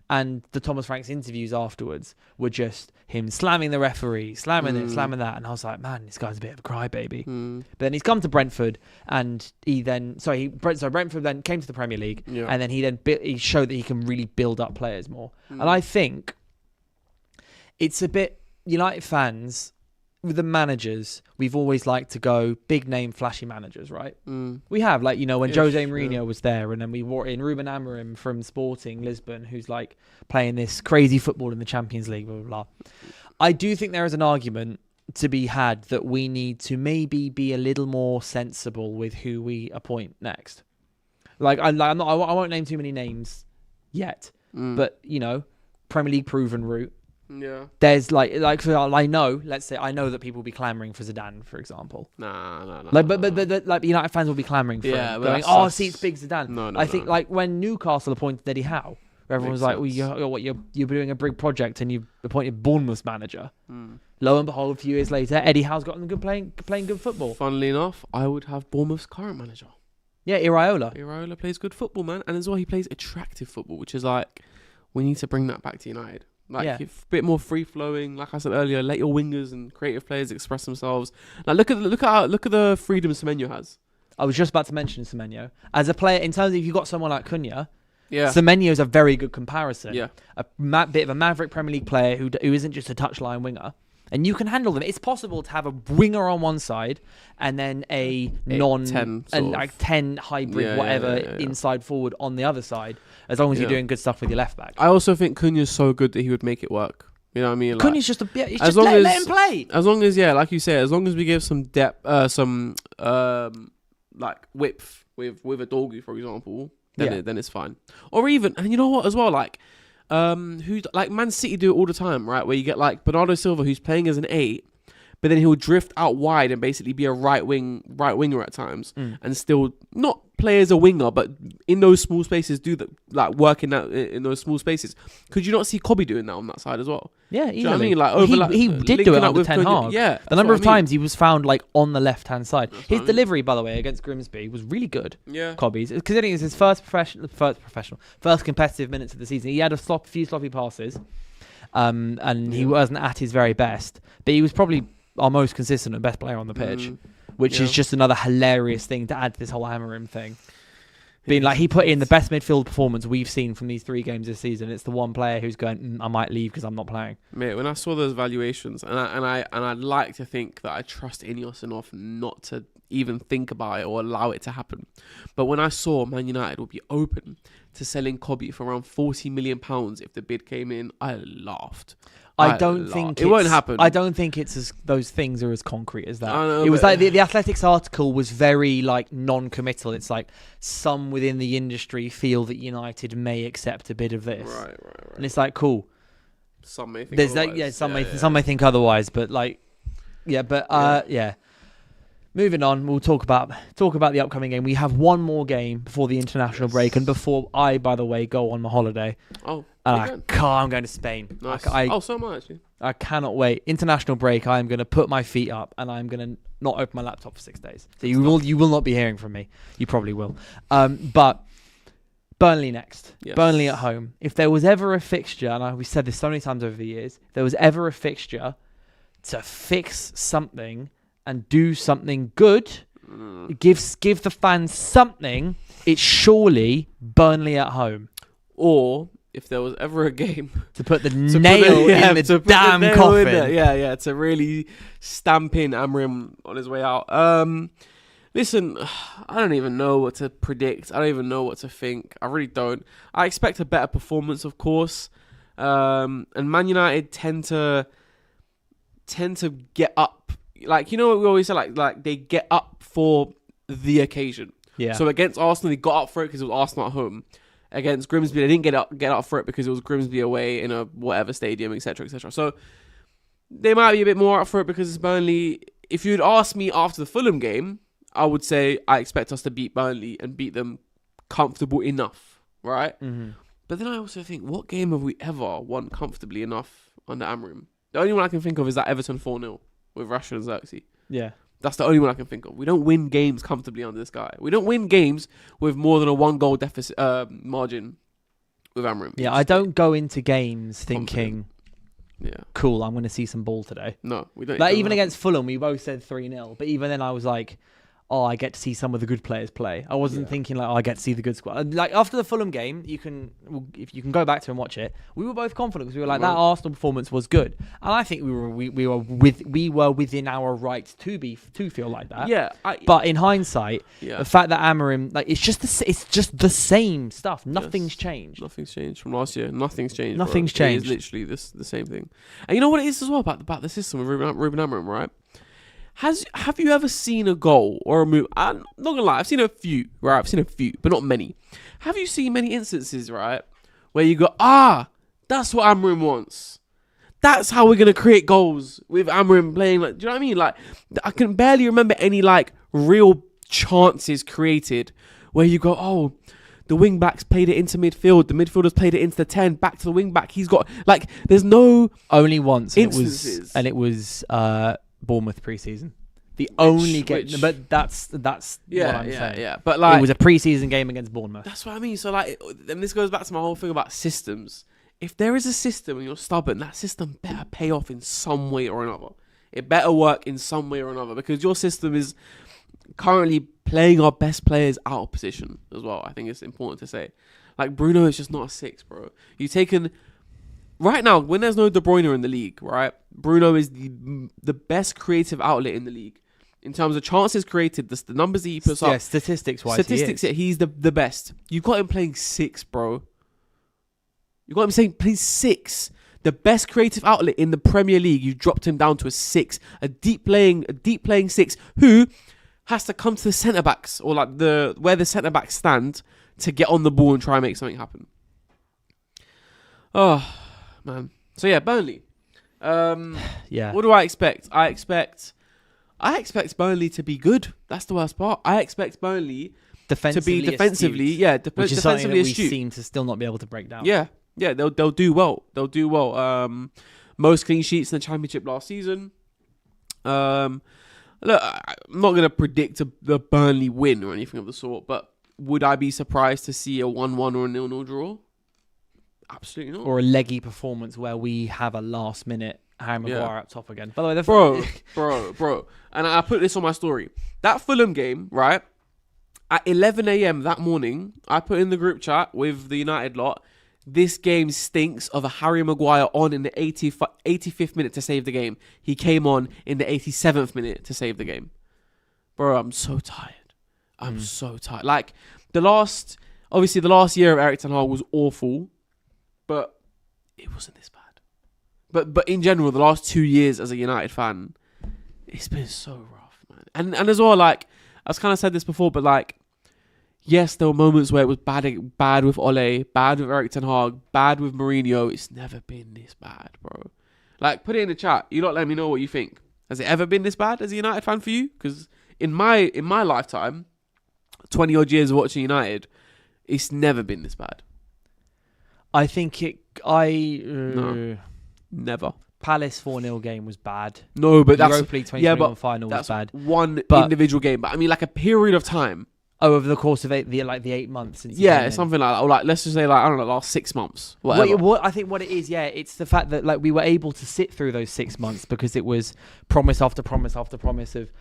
And the Thomas Frank's interviews afterwards were just him slamming the referee, slamming it, slamming that. And I was like, man, this guy's a bit of a crybaby. But then he's come to Brentford, and Brentford then came to the Premier League, and then he showed that he can really build up players more. And I think it's a bit, United fans, with the managers, we've always liked to go big name, flashy managers, right? We have, like, when Jose Mourinho was there, and then we brought in Ruben Amorim from Sporting Lisbon, who's like playing this crazy football in the Champions League, blah, blah, blah. I do think there is an argument to be had that we need to maybe be a little more sensible with who we appoint next. I won't name too many names yet, but, Premier League proven route. Yeah. There's I know that people will be clamoring for Zidane, for example. No. But United fans will be clamoring for him, going, it's big Zidane. No. I think like when Newcastle appointed Eddie Howe, where everyone was like, well, you're doing a big project and you've appointed Bournemouth's manager. Lo and behold, a few years later, Eddie Howe's got them playing good football. Funnily enough, I would have Bournemouth's current manager. Yeah, Iraola. Iraola plays good football, man, and as well he plays attractive football, which is like we need to bring that back to United. A bit more free flowing. Like I said earlier, let your wingers and creative players express themselves. Like look at the freedom Semenyo has. I was just about to mention Semenyo as a player. In terms of if you've got someone like Cunha, Semenyo's a very good comparison. Yeah, a bit of a maverick Premier League player who isn't just a touchline winger. And you can handle them. It's possible to have a winger on one side and then a 10 hybrid inside forward on the other side, as long as you're doing good stuff with your left back. I also think Cunha's so good that he would make it work. You know what I mean? Cunha's just let him play. As long as like you say, as long as we give some depth, width with a Dorgu, for example, then it's fine. Or even, and you know what as well, who like Man City do it all the time, right? Where you get like Bernardo Silva, who's playing as an 8, but then he'll drift out wide and basically be a right winger at times, and still not play as a winger, but in those small spaces do that, like working out in those small spaces. Could you not see Kobe doing that on that side as well? Yeah, easily. You know what I mean? Like he did do it under Ten Hag. Yeah, the number of times he was found like on the left hand side. His delivery, by the way, against Grimsby was really good. Yeah, Kobe's, considering it's his first competitive minutes of the season. He had a few sloppy passes, and he wasn't at his very best, but he was probably our most consistent and best player on the pitch, which is just another hilarious thing to add to this whole Amorim thing. Being like, he put in the best midfield performance we've seen from these 3 games this season. It's the one player who's going, I might leave because I'm not playing. Mate, when I saw those valuations, and I'd like to think that I trust Ineos enough not to even think about it or allow it to happen. But when I saw Man United would be open to selling Kobe for around £40 million if the bid came in, I laughed. I don't think it won't happen. I don't think it's those things are as concrete as that. Know, it was like the Athletics article was very like non-committal. It's like some within the industry feel that United may accept a bit of this, right. And it's like cool. Some may think otherwise. Some may think otherwise, but Moving on, we'll talk about the upcoming game. We have one more game before the international break, and before I, by the way, go on my holiday. Oh, I'm going to Spain. Nice. So much. Actually. I cannot wait. International break. I'm going to put my feet up, and I'm going to not open my laptop for 6 days. So you will not be hearing from me. You probably will. But Burnley next. Yes. Burnley at home. If there was ever a fixture, and we said this so many times over the years, if there was ever a fixture to fix something and do something good, give the fans something, it's surely Burnley at home. Or if there was ever a game to put the nail in the damn coffin. To really stamp in Amorim on his way out. Listen, I don't even know what to predict. I don't even know what to think. I really don't. I expect a better performance, of course. And Man United tend to get up. Like, you know what we always say, like they get up for the occasion. Yeah. So against Arsenal, they got up for it because it was Arsenal at home. Against Grimsby, they didn't get up for it because it was Grimsby away in a whatever stadium, etc., etc. So they might be a bit more up for it because it's Burnley. If you'd asked me after the Fulham game, I would say I expect us to beat Burnley and beat them comfortable enough, right? Mm-hmm. But then I also think, what game have we ever won comfortably enough under Amorim? The only one I can think of is that Everton 4-0 with Rashford and Xerxes. Yeah. That's the only one I can think of. We don't win games comfortably under this guy. We don't win games with more than a 1-goal deficit margin with Amorim. Yeah, I don't go into games thinking, yeah, cool, I'm going to see some ball today. No, we don't. Like, even against Fulham, we both said 3-0. But even then, I was like, oh, I get to see some of the good players play. I wasn't thinking like, oh, I get to see the good squad. Like, after the Fulham game, if you can go back to and watch it, we were both confident because we were like, that Arsenal performance was good, and I think we were within our right to feel like that. Yeah, but in hindsight, the fact that Amorim, like, it's just the same stuff. Nothing's changed. Nothing's changed from last year. Nothing's changed. Nothing's changed. It is literally the same thing. And you know what it is as well about the system with Ruben Amorim, right? Have you ever seen a goal or a move? I'm not gonna lie, I've seen a few, right? I've seen a few, but not many. Have you seen many instances, right, where you go, that's what Amorim wants. That's how we're gonna create goals with Amorim playing. Like, do you know what I mean? Like, I can barely remember any like real chances created where you go, oh, the wing backs played it into midfield, the midfielders played it into the 10, back to the wing back. He's got like, there's no only once instances. And it was Bournemouth pre-season. The only game, but that's what I'm saying. Yeah. But like, it was a pre-season game against Bournemouth. That's what I mean. So like, and this goes back to my whole thing about systems. If there is a system and you're stubborn, that system better pay off in some way or another. It better work in some way or another because your system is currently playing our best players out of position as well. I think it's important to say. Like, Bruno is just not a 6, bro. You've taken... Right now, when there's no De Bruyne in the league, right, Bruno is the best creative outlet in the league. In terms of chances created, the numbers that he puts up. Statistics-wise, he's the best. You've got him playing 6, bro. You've got him playing 6. The best creative outlet in the Premier League, you dropped him down to a 6. A deep playing 6 who has to come to the centre-backs or like where the centre-backs stand to get on the ball and try and make something happen. Oh... man. So yeah, Burnley. What do I expect? I expect Burnley to be good. That's the worst part. I expect Burnley to be defensively, which is something that we astute. seem to still not be able to break down. Yeah, they'll do well. They'll do well. Most clean sheets in the Championship last season. Look, I'm not gonna predict the Burnley win or anything of the sort, but would I be surprised to see a 1-1 or a 0-0 draw? Absolutely not. Or a leggy performance where we have a last minute Harry Maguire up top again. By the way, bro. And I put this on my story. That Fulham game, right? At 11 a.m. that morning, I put in the group chat with the United lot, this game stinks of a Harry Maguire on in the 85th minute to save the game. He came on in the 87th minute to save the game. Bro, I'm so tired. I'm so tired. Like, the last year of Erik ten Hag was awful. But it wasn't this bad. But in general, the last 2 years as a United fan, it's been so rough, man. And as well, like, I've kind of said this before, but like, yes, there were moments where it was bad with Ole, bad with Erik ten Hag, bad with Mourinho. It's never been this bad, bro. Like, put it in the chat. You lot let me know what you think. Has it ever been this bad as a United fan for you? Because in my lifetime, 20 odd years of watching United, it's never been this bad. I think no, never. Palace 4-0 game was bad. No, but that's Europa League 2021 final was bad. One individual game, but I mean like a period of time. Oh, over the course of the 8 months since. Yeah, something like that. Or like, let's just say, like, I don't know, last 6 months. Whatever. I think what it is, it's the fact that like we were able to sit through those 6 months because it was promise after promise after promise of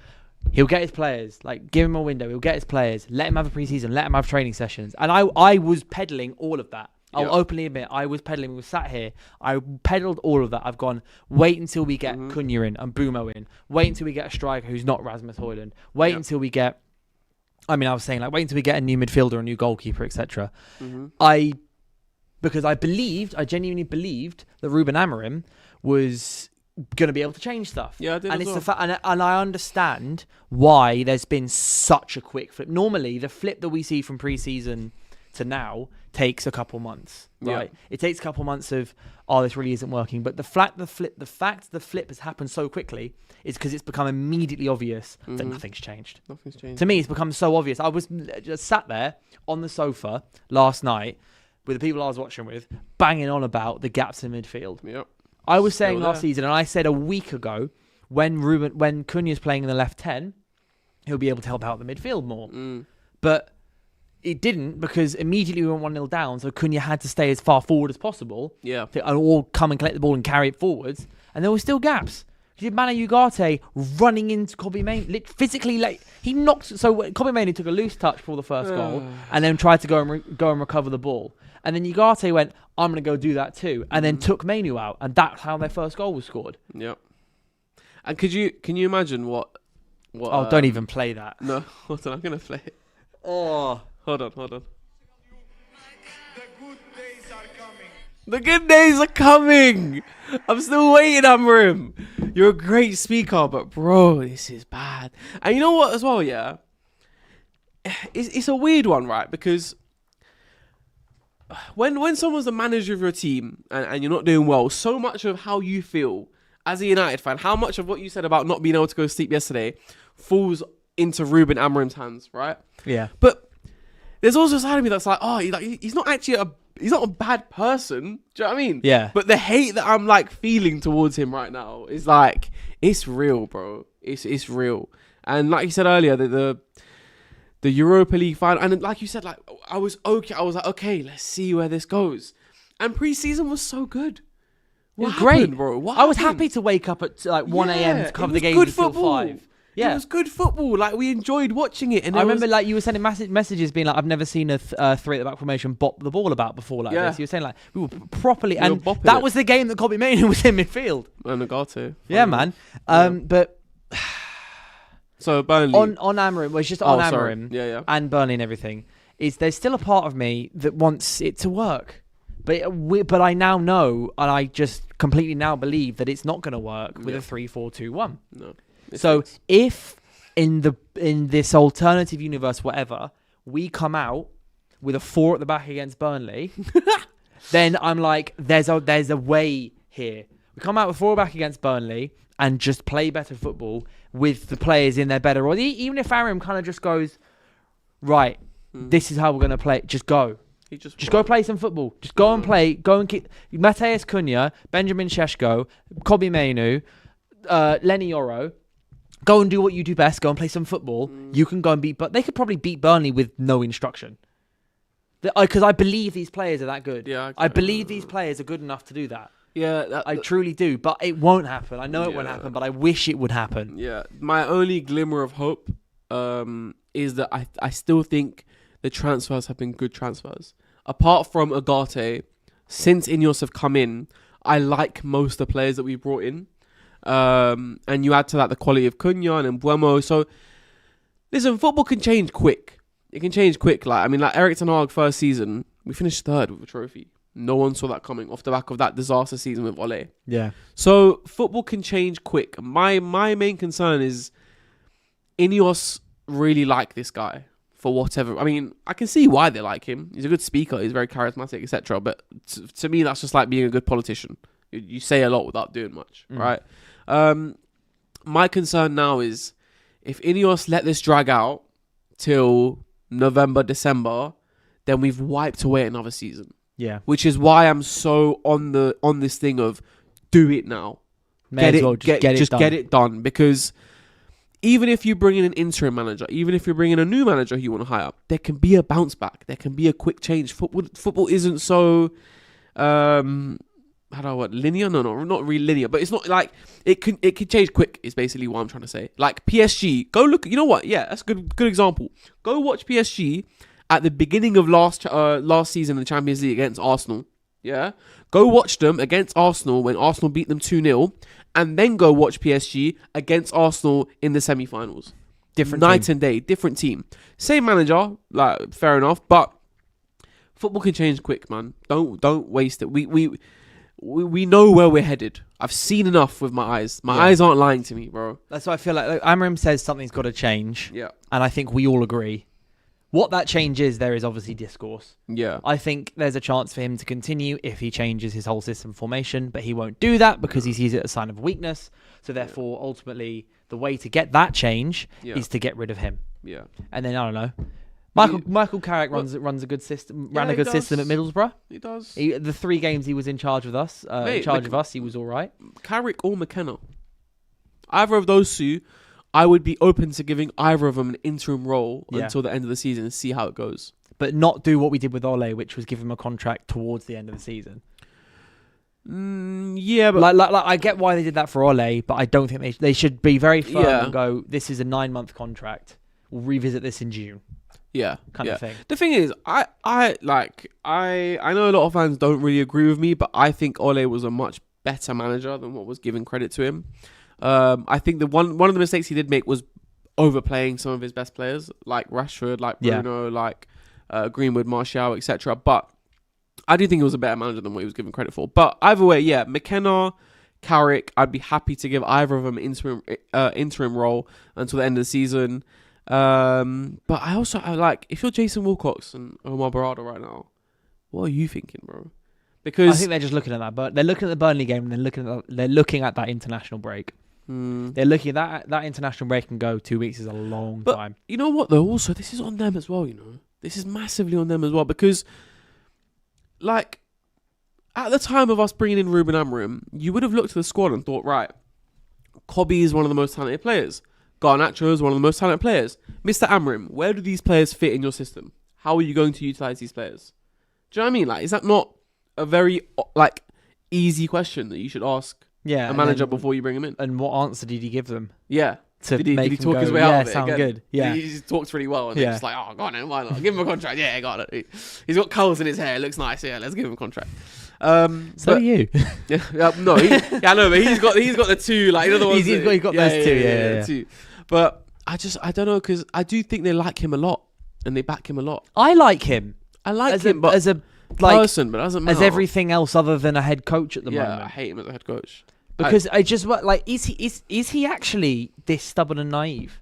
he'll get his players, like give him a window, he'll get his players, let him have a pre-season, let him have training sessions, and I was peddling all of that. I'll openly admit, I was peddling. We were sat here. I peddled all of that. I've gone, wait until we get Cunha in and Bumo in. Wait until we get a striker who's not Rasmus Højlund. Wait until we get... I was saying, like, wait until we get a new midfielder, a new goalkeeper, etc. Because I genuinely believed that Ruben Amorim was going to be able to change stuff. Yeah, I did and as it's well. and I understand why there's been such a quick flip. Normally, the flip that we see from pre-season to now takes a couple months, right? Yeah. It takes a couple months of, this really isn't working. But the fact the flip has happened so quickly is because it's become immediately obvious that nothing's changed. Nothing's changed. To me, it's become so obvious. I was just sat there on the sofa last night with the people I was watching with, banging on about the gaps in midfield. Yep. I was saying Still last there. season, and I said a week ago, when Cunha's playing in the left 10, he'll be able to help out the midfield more. But it didn't, because immediately we went 1-0 down, so Cunha had to stay as far forward as possible. Yeah. Or come and collect the ball and carry it forwards. And there were still gaps. You had Manu Ugarte running into Kobe Mainoo, physically, like, he knocked. So Kobe Mainoo took a loose touch for the first goal, and then tried to go and recover the ball. And then Ugarte went, I'm going to go do that too, and then took Mainoo out, and that's how their first goal was scored. Yep. And can you imagine what? Oh, don't even play that. No, hold on, I'm gonna play it. Oh, Hold on. The good days are coming. The good days are coming. I'm still waiting, Amorim. You're a great speaker, but bro, this is bad. And you know what, as well, yeah. It's a weird one, right? Because when someone's the manager of your team and you're not doing well, so much of how you feel as a United fan, how much of what you said about not being able to go to sleep yesterday falls into Ruben Amorim's hands, right? yeah. But there's also a side of me that's like, he's not actually he's not a bad person. Do you know what I mean? Yeah. But the hate that I'm like feeling towards him right now is like, it's real, bro. It's real. And like you said earlier, the Europa League final, and like you said, like I was like, okay, let's see where this goes. And pre-season was so good. What It was great, happened, bro? What I was happened? happy to wake up at like 1 a.m. Yeah, to cover it the was game good until football. 5. Yeah. It was good football. Like, we enjoyed watching it. And I remember like you were sending messages being like, I've never seen a three at the back formation bop the ball about before like Yeah. this. You were saying like, we were properly, We were and bopping that it. was the game that Kobe Mainoo was in midfield. And Nagate. Yeah, man. But So Burnley. on Amorim, well, it's just on sorry. Amorim Yeah. and Burnley and everything, is there's still a part of me that wants it to work. But I now know, and I just completely now believe that it's not going to work with a 3-4-2-1. No. So if in this alternative universe, whatever, we come out with a 4 at the back against Burnley, then I'm like, there's a way here. We come out with 4 back against Burnley and just play better football with the players in their better. Or even if Amorim kind of just goes, right, this is how we're going to play. Just go. Just go play some football. Just go and play. Go and keep Mateus Cunha, Benjamin Šeško, Kobe Mainoo, Lenny Yoro. Go and do what you do best. Go and play some football. You can go and beat, but they could probably beat Burnley with no instruction. Because I believe these players are that good. Yeah, I believe these players are good enough to do that. Yeah, I truly do. But it won't happen. I know it won't happen, but I wish it would happen. Yeah, my only glimmer of hope is that I still think the transfers have been good transfers. Apart from Ugarte, since Ineos have come in, I like most of the players that we brought in. And you add to that the quality of Cunha and Mbuemo. So, listen, football can change quick. It can change quick. Like Erik ten Hag first season, we finished 3rd with a trophy. No one saw that coming off the back of that disaster season with Ole. Yeah. So, football can change quick. My main concern is Ineos really like this guy. For whatever, I mean, I can see why they like him. He's a good speaker. He's very charismatic, etc. But to me, that's just like being a good politician. You say a lot without doing much, right? My concern now is if Ineos let this drag out till November, December, then we've wiped away another season. Yeah. Which is why I'm so on this thing of do it now. Get it done because. Even if you bring in an interim manager, even if you bring in a new manager who you want to hire, there can be a bounce back. There can be a quick change. Football isn't so, linear? No, not really linear. But it's not like it can change quick. Is basically what I'm trying to say. Like PSG, go look. You know what? Yeah, that's a good example. Go watch PSG at the beginning of last season in the Champions League against Arsenal. Yeah, go watch them against Arsenal when Arsenal beat them 2-0. And then go watch PSG against Arsenal in the semi-finals. Different night team. and day, different team. Same manager, like fair enough, but football can change quick, man. Don't waste it. we know where we're headed. I've seen enough with my eyes. My eyes aren't lying to me, bro. That's why I feel like Amorim says something's got to change. Yeah. And I think we all agree. What that change is, there is obviously discourse. Yeah. I think there's a chance for him to continue if he changes his whole system formation, but he won't do that because he sees it as a sign of weakness. So therefore, ultimately, the way to get that change is to get rid of him. Yeah. And then, I don't know. Michael Carrick runs a good system. Ran a good system at Middlesbrough. He does. The 3 games he was in charge with us, he was all right. Carrick or McKenna, either of those two, I would be open to giving either of them an interim role until the end of the season and see how it goes. But not do what we did with Ole, which was give him a contract towards the end of the season. Yeah, but like I get why they did that for Ole, but I don't think they should be very firm and go, this is a 9-month contract. We'll revisit this in June. Yeah, kind of thing. The thing is, I know a lot of fans don't really agree with me, but I think Ole was a much better manager than what was given credit to him. I think the one of the mistakes he did make was overplaying some of his best players, like Rashford, like Bruno, like Greenwood, Martial, etc. But I do think he was a better manager than what he was given credit for. But either way, McKenna, Carrick, I'd be happy to give either of them an interim role until the end of the season. But I like, if you're Jason Wilcox and Omar Barada right now, what are you thinking, bro? Because I think they're just looking at that, but they're looking at the Burnley game and they're looking at that international break. They're looking at that international break and go, 2 weeks is a long time. You know what though? Also, this is on them as well. This is massively on them as well because, like, at the time of us bringing in Ruben Amorim, you would have looked at the squad and thought, right, Kobe is one of the most talented players. Garnacho is one of the most talented players. Mr. Amorim, where do these players fit in your system? How are you going to utilize these players? Do you know what I mean? Like, is that not a very easy question that you should ask a manager before you bring him in? And what answer did he give them? Yeah. Did he talk his way out of it? Sound good. Yeah. He just talks really well and they're just like, oh, go on then, why not? Give him a contract. Yeah, got it. He's got curls in his hair. It looks nice. Yeah, let's give him a contract. So do you. No, I know, but he's got the two, like, the ones. He's got those two, yeah. Two. But I don't know, because I do think they like him a lot and they back him a lot. I like him. But as a person, but doesn't matter. As everything else other than a head coach at the moment. Yeah, I hate him as a head coach. Because is he actually this stubborn and naive?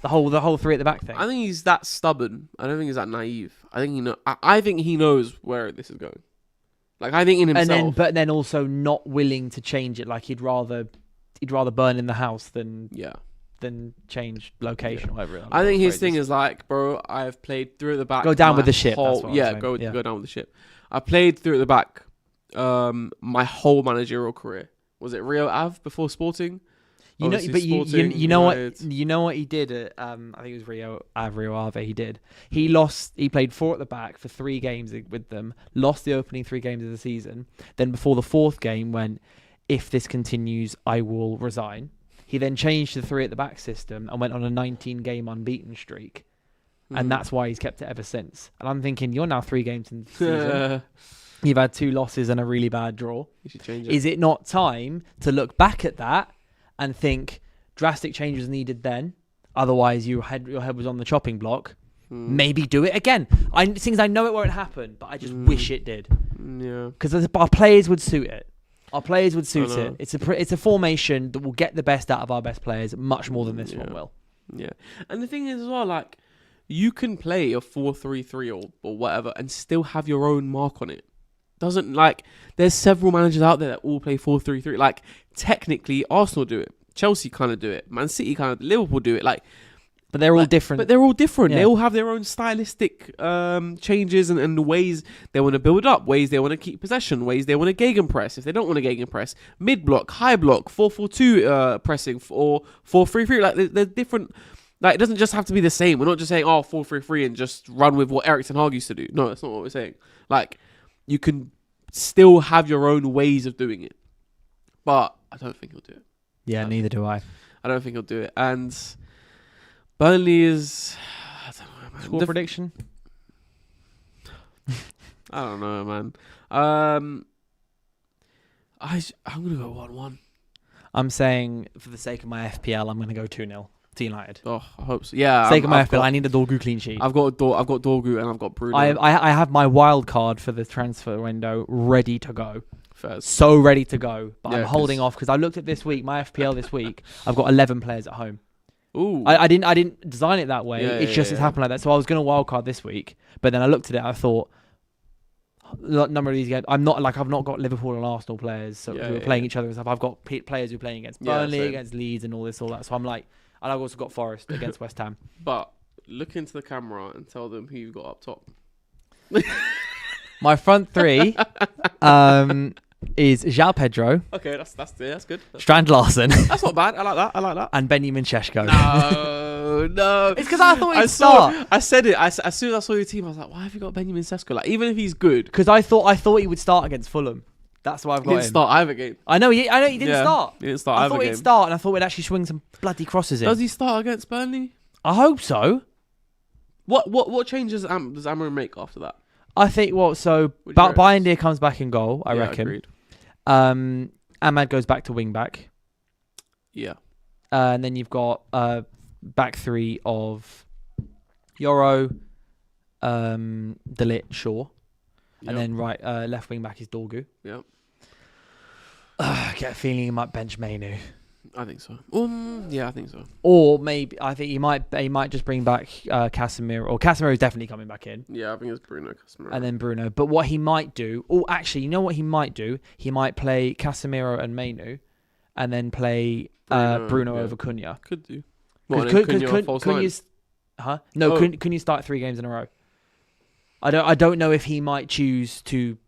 The whole 3 at the back thing. I think he's that stubborn. I don't think he's that naive. I think he knows where this is going. Like, I think in himself. But then also not willing to change it. Like, he'd rather burn in the house than change location or whatever. I think his thing is like, bro, I've played through at the back. Go down with the ship. Go down with the ship. I played through at the back my whole managerial career. Was it Rio Ave before Sporting? You know what he did at I think it was Rio Ave. He played 4 at the back for 3 games with them, lost the opening 3 games of the season. Then before the 4th game went, if this continues, I will resign. He then changed to the 3 at the back system and went on a 19-game unbeaten streak. And that's why he's kept it ever since. And I'm thinking, you're now 3 games in the season. You've had 2 losses and a really bad draw. You should change it. Is it not time to look back at that and think drastic changes needed then? Otherwise, your head was on the chopping block. Maybe do it again. I know it won't happen, but I just wish it did. Yeah. Because our players would suit it. Our players would suit it. It's a formation that will get the best out of our best players much more than this one will. Yeah. And the thing is as well, like, you can play a 4-3-3 or whatever and still have your own mark on it. There's several managers out there that all play 4-3-3. Like, technically, Arsenal do it. Chelsea kind of do it. Man City kind of, Liverpool do it. Like, but they're all different. But they're all different. Yeah. They all have their own stylistic changes and the ways they want to build up, ways they want to keep possession, ways they want to gegenpress. If they don't want to gegenpress, mid block, high block, 4-4-2 pressing, or 4-3-3. Like, they're different. Like, it doesn't just have to be the same. We're not just saying 4-3-3 and just run with what Eric Ten Hag used to do. No, that's not what we're saying. Like, you can still have your own ways of doing it. But I don't think he'll do it. Yeah, neither do I. I don't think he'll do it. And Burnley is... I don't know, man. Score prediction? I don't know, man. I'm going to go 1-1. I'm saying, for the sake of my FPL, I'm going to go 2-0 to United. Oh, I hope so. Yeah. Sake of my FPL, I need a Dorgu clean sheet. I've got Dorgu and I've got Bruno. I have my wild card for the transfer window ready to go. so ready to go, but Yeah, I'm holding 'cause- off because I looked at this week, my FPL this week. I've got 11 players at home. Ooh. I didn't design it that way. Yeah, It's just it's happened like that. So I was going to wildcard this week, but then I looked at it. And I thought, a number of these games, I've not got Liverpool and Arsenal players who are playing each other and stuff. I've got players who are playing against Burnley, against Leeds, and all that. So I'm like, and I've also got Forest against West Ham. But look into the camera and tell them who you've got up top. My front three is João Pedro, Okay, that's good. Strand Larsen, That's not bad. I like that. and Benjamin Šeško. No. It's because I thought he'd start. I said it. As soon as I saw your team, I was like, why have you got Benjamin Šeško? Like, even if he's good, Because I thought he would start against Fulham. That's why I've he got didn't him. start either game. I know he didn't start. He didn't start I either thought game. he'd start, and I thought we'd actually swing some bloody crosses in. Does he start against Burnley? I hope so. What changes does Amorim make after that? I think so. Would you reckon? Bayindir comes back in goal. I Yeah, reckon. Agreed. Ahmad goes back to wing back, Yeah. and then you've got back three of Yoro, Delit, Shaw, and then left wing back is Dorgu. Yeah. I get a feeling he might bench Mainu. I think so. Yeah, I think so. Or maybe I think he might just bring back Casemiro. Or Casemiro is definitely coming back in. Yeah, I think it's Bruno Casemiro. And then Bruno. But what he might do... Oh, actually, you know what he might do? He might play Casemiro and Mainu and then play Bruno over Cunha. Could do. Because Cunha's... Huh? No, Cunha start 3 games in a row. I don't know if he might choose to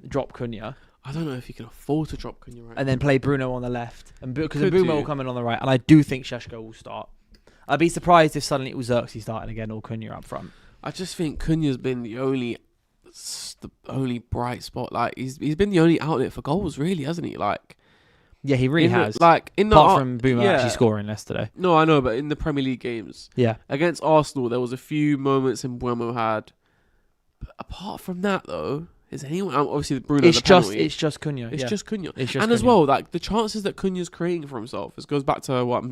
drop Cunha. I don't know if he can afford to drop Cunha right And then play Bruno on the left. And because Could Bruno do. will come in on the right. And I do think Šeško will start. I'd be surprised if suddenly it was Xerxes starting again or Cunha up front. I just think Cunha's been the only bright spot. Like he's been the only outlet for goals, really, hasn't he? Like, Yeah, he really has. Apart from Boomer actually scoring yesterday. No, I know, but in the Premier League games, Yeah. against Arsenal, there was a few moments in Buemo had. But apart from that, though, is anyone obviously Bruno? It's just Cunha. It's just Cunha. It's just And as Cunha. well, like the chances that Cunha's creating for himself, this goes back to what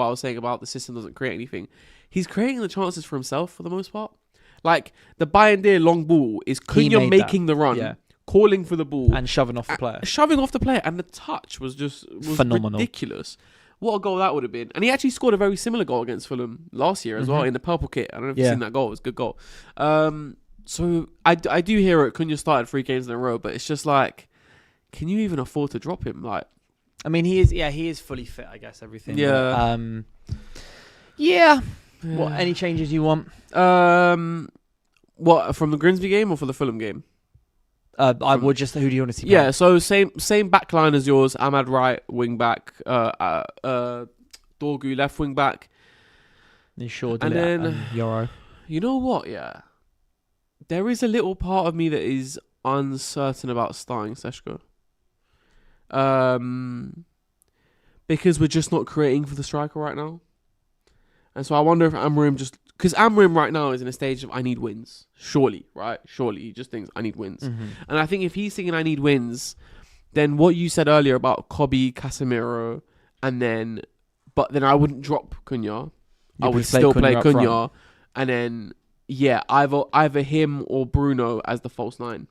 I was saying about the system doesn't create anything. He's creating the chances for himself for the most part. Like the Bayindir long ball is Cunha making the run, calling for the ball and shoving off the player. Shoving off the player, and the touch was phenomenal. Ridiculous. What a goal that would have been. And he actually scored a very similar goal against Fulham last year as well in the purple kit. I don't know if you've seen that goal. It was a good goal. So I do hear it. Cunha started 3 games in a row, but it's just like, can you even afford to drop him? Like, I mean, he is fully fit, I guess, everything. Yeah. But, yeah. What, any changes you want? What, from the Grimsby game or for the Fulham game? I would just, who do you want to see? Yeah, so same back line as yours. Ahmad right wing back, Dorgu left wing back. Sure, And then Yoro. You know what? Yeah, there is a little part of me that is uncertain about starting Šeško. Because we're just not creating for the striker right now. And so I wonder if Amorim because Amorim right now is in a stage of I need wins. Surely, right? Surely he just thinks I need wins. Mm-hmm. And I think if he's thinking I need wins, then what you said earlier about Kobe, Casemiro, but then I wouldn't drop Cunha. I would still play Cunha. And then, either him or Bruno as the false 9.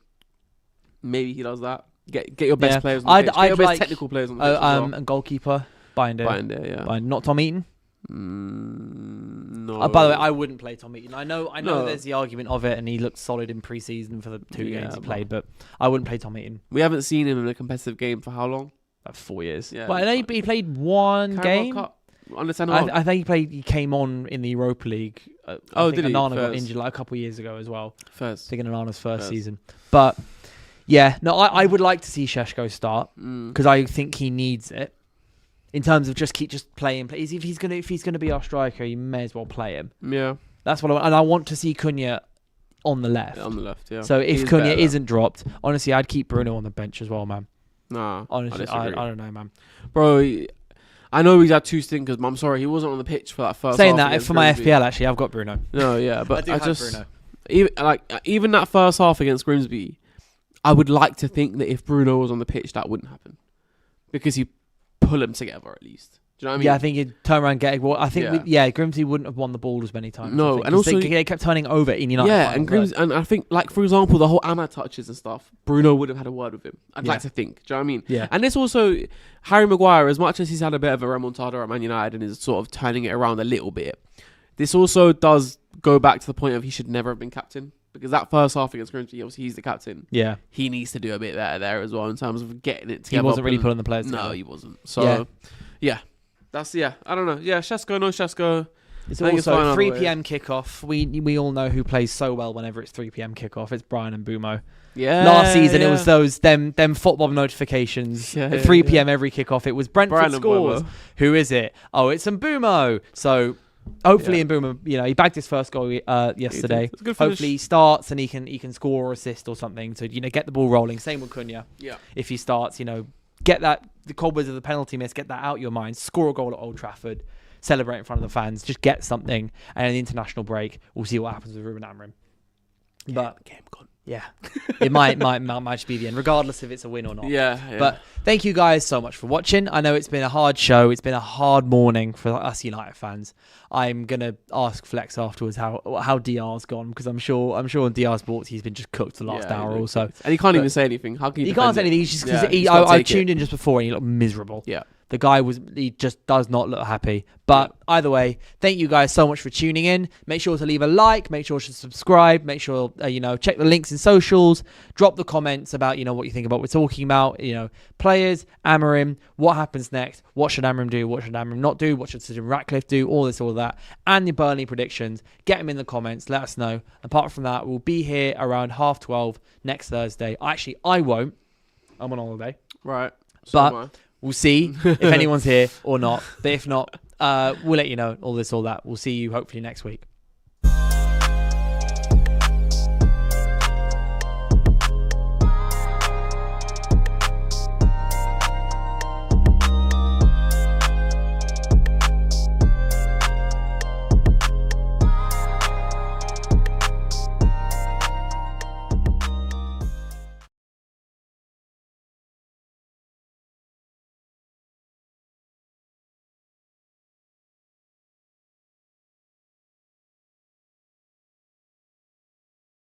Maybe he does that. Get your best players on the pitch. Get your best technical players on the pitch as well. And goalkeeper, Bayindir, yeah. Not Tom Eaton? No. By the way, I wouldn't play Tom Eaton. I know there's the argument of it, and he looked solid in pre-season for the 2 games he played, but I wouldn't play Tom Eaton. We haven't seen him in a competitive game for how long? Like 4 years. Yeah. Well, I know he played 1 game. Cup? Understand? I think he came on in the Europa League. Did he? Onana got injured like a couple of years ago as well. First. I think in Onana's first season. But yeah, no, I would like to see Šeško start because I think he needs it. In terms of just play him. If he's gonna be our striker, you may as well play him. Yeah, that's what I want. And I want to see Cunha on the left. On the left, yeah. So if Cunha isn't dropped, honestly, I'd keep Bruno on the bench as well, man. Nah, honestly, I don't know, man. Bro, I know he's had 2 stinkers, but I'm sorry he wasn't on the pitch for that first. Saying that, for my FPL, actually, I've got Bruno. No, yeah, but I just Bruno. Even that first half against Grimsby, I would like to think that if Bruno was on the pitch, that wouldn't happen because he pull them together at least. Do you know what I mean? Yeah, I think he'd turn around and get it. Well, I think, Grimsby wouldn't have won the ball as many times. No, and also they kept turning over in United. Yeah, and Grimsby, and I think, like, for example, the whole Ahmad touches and stuff, Bruno would have had a word with him. I'd like to think. Do you know what I mean? Yeah. And this also, Harry Maguire, as much as he's had a bit of a remontada at Man United and is sort of turning it around a little bit, this also does go back to the point of he should never have been captain. Because that first half against Grimsby, obviously he's the captain. Yeah. He needs to do a bit better there as well in terms of getting it together. He wasn't really pulling the players together. No, he wasn't. So, yeah. That's, I don't know. Yeah, Shesko, no Shesko. It's also 3 p.m. kickoff. We all know who plays so well whenever it's 3 p.m. kickoff. It's Brian and Bumo. Yeah. Last season, it was them football notifications at 3 p.m. every kickoff. It was Brentford Brian scores. Who is it? Oh, it's Mbumo. So hopefully Mbumo, he bagged his first goal yesterday. Hopefully he starts and he can score or assist or something to get the ball rolling. Same with Cunha. Yeah. If he starts, get the cobwebs of the penalty miss, get that out of your mind. Score a goal at Old Trafford. Celebrate in front of the fans. Just get something. And in the international break, we'll see what happens with Ruben Amorim. But game gone. Yeah, it might just be the end, regardless if it's a win or not. Yeah. But thank you guys so much for watching. I know it's been a hard show. It's been a hard morning for us United fans. I'm gonna ask Flex afterwards how Diar's gone, because I'm sure on Diar's sports he's been just cooked the last hour or so, and he can't even say anything. How can he can't say anything? He's just because I tuned in just before and he looked miserable. Yeah. The guy he just does not look happy. But either way, thank you guys so much for tuning in. Make sure to leave a like. Make sure to subscribe. Make sure, check the links in socials. Drop the comments about, what you think about what we're talking about. Players, Amorim, what happens next? What should Amorim do? What should Amorim not do? What should Sir Ratcliffe do? All this, all that. And the Burnley predictions. Get them in the comments. Let us know. Apart from that, we'll be here around 12:30 next Thursday. Actually, I won't. I'm on holiday. Right. But we'll see if anyone's here or not. But if not, we'll let you know all this, all that. We'll see you hopefully next week.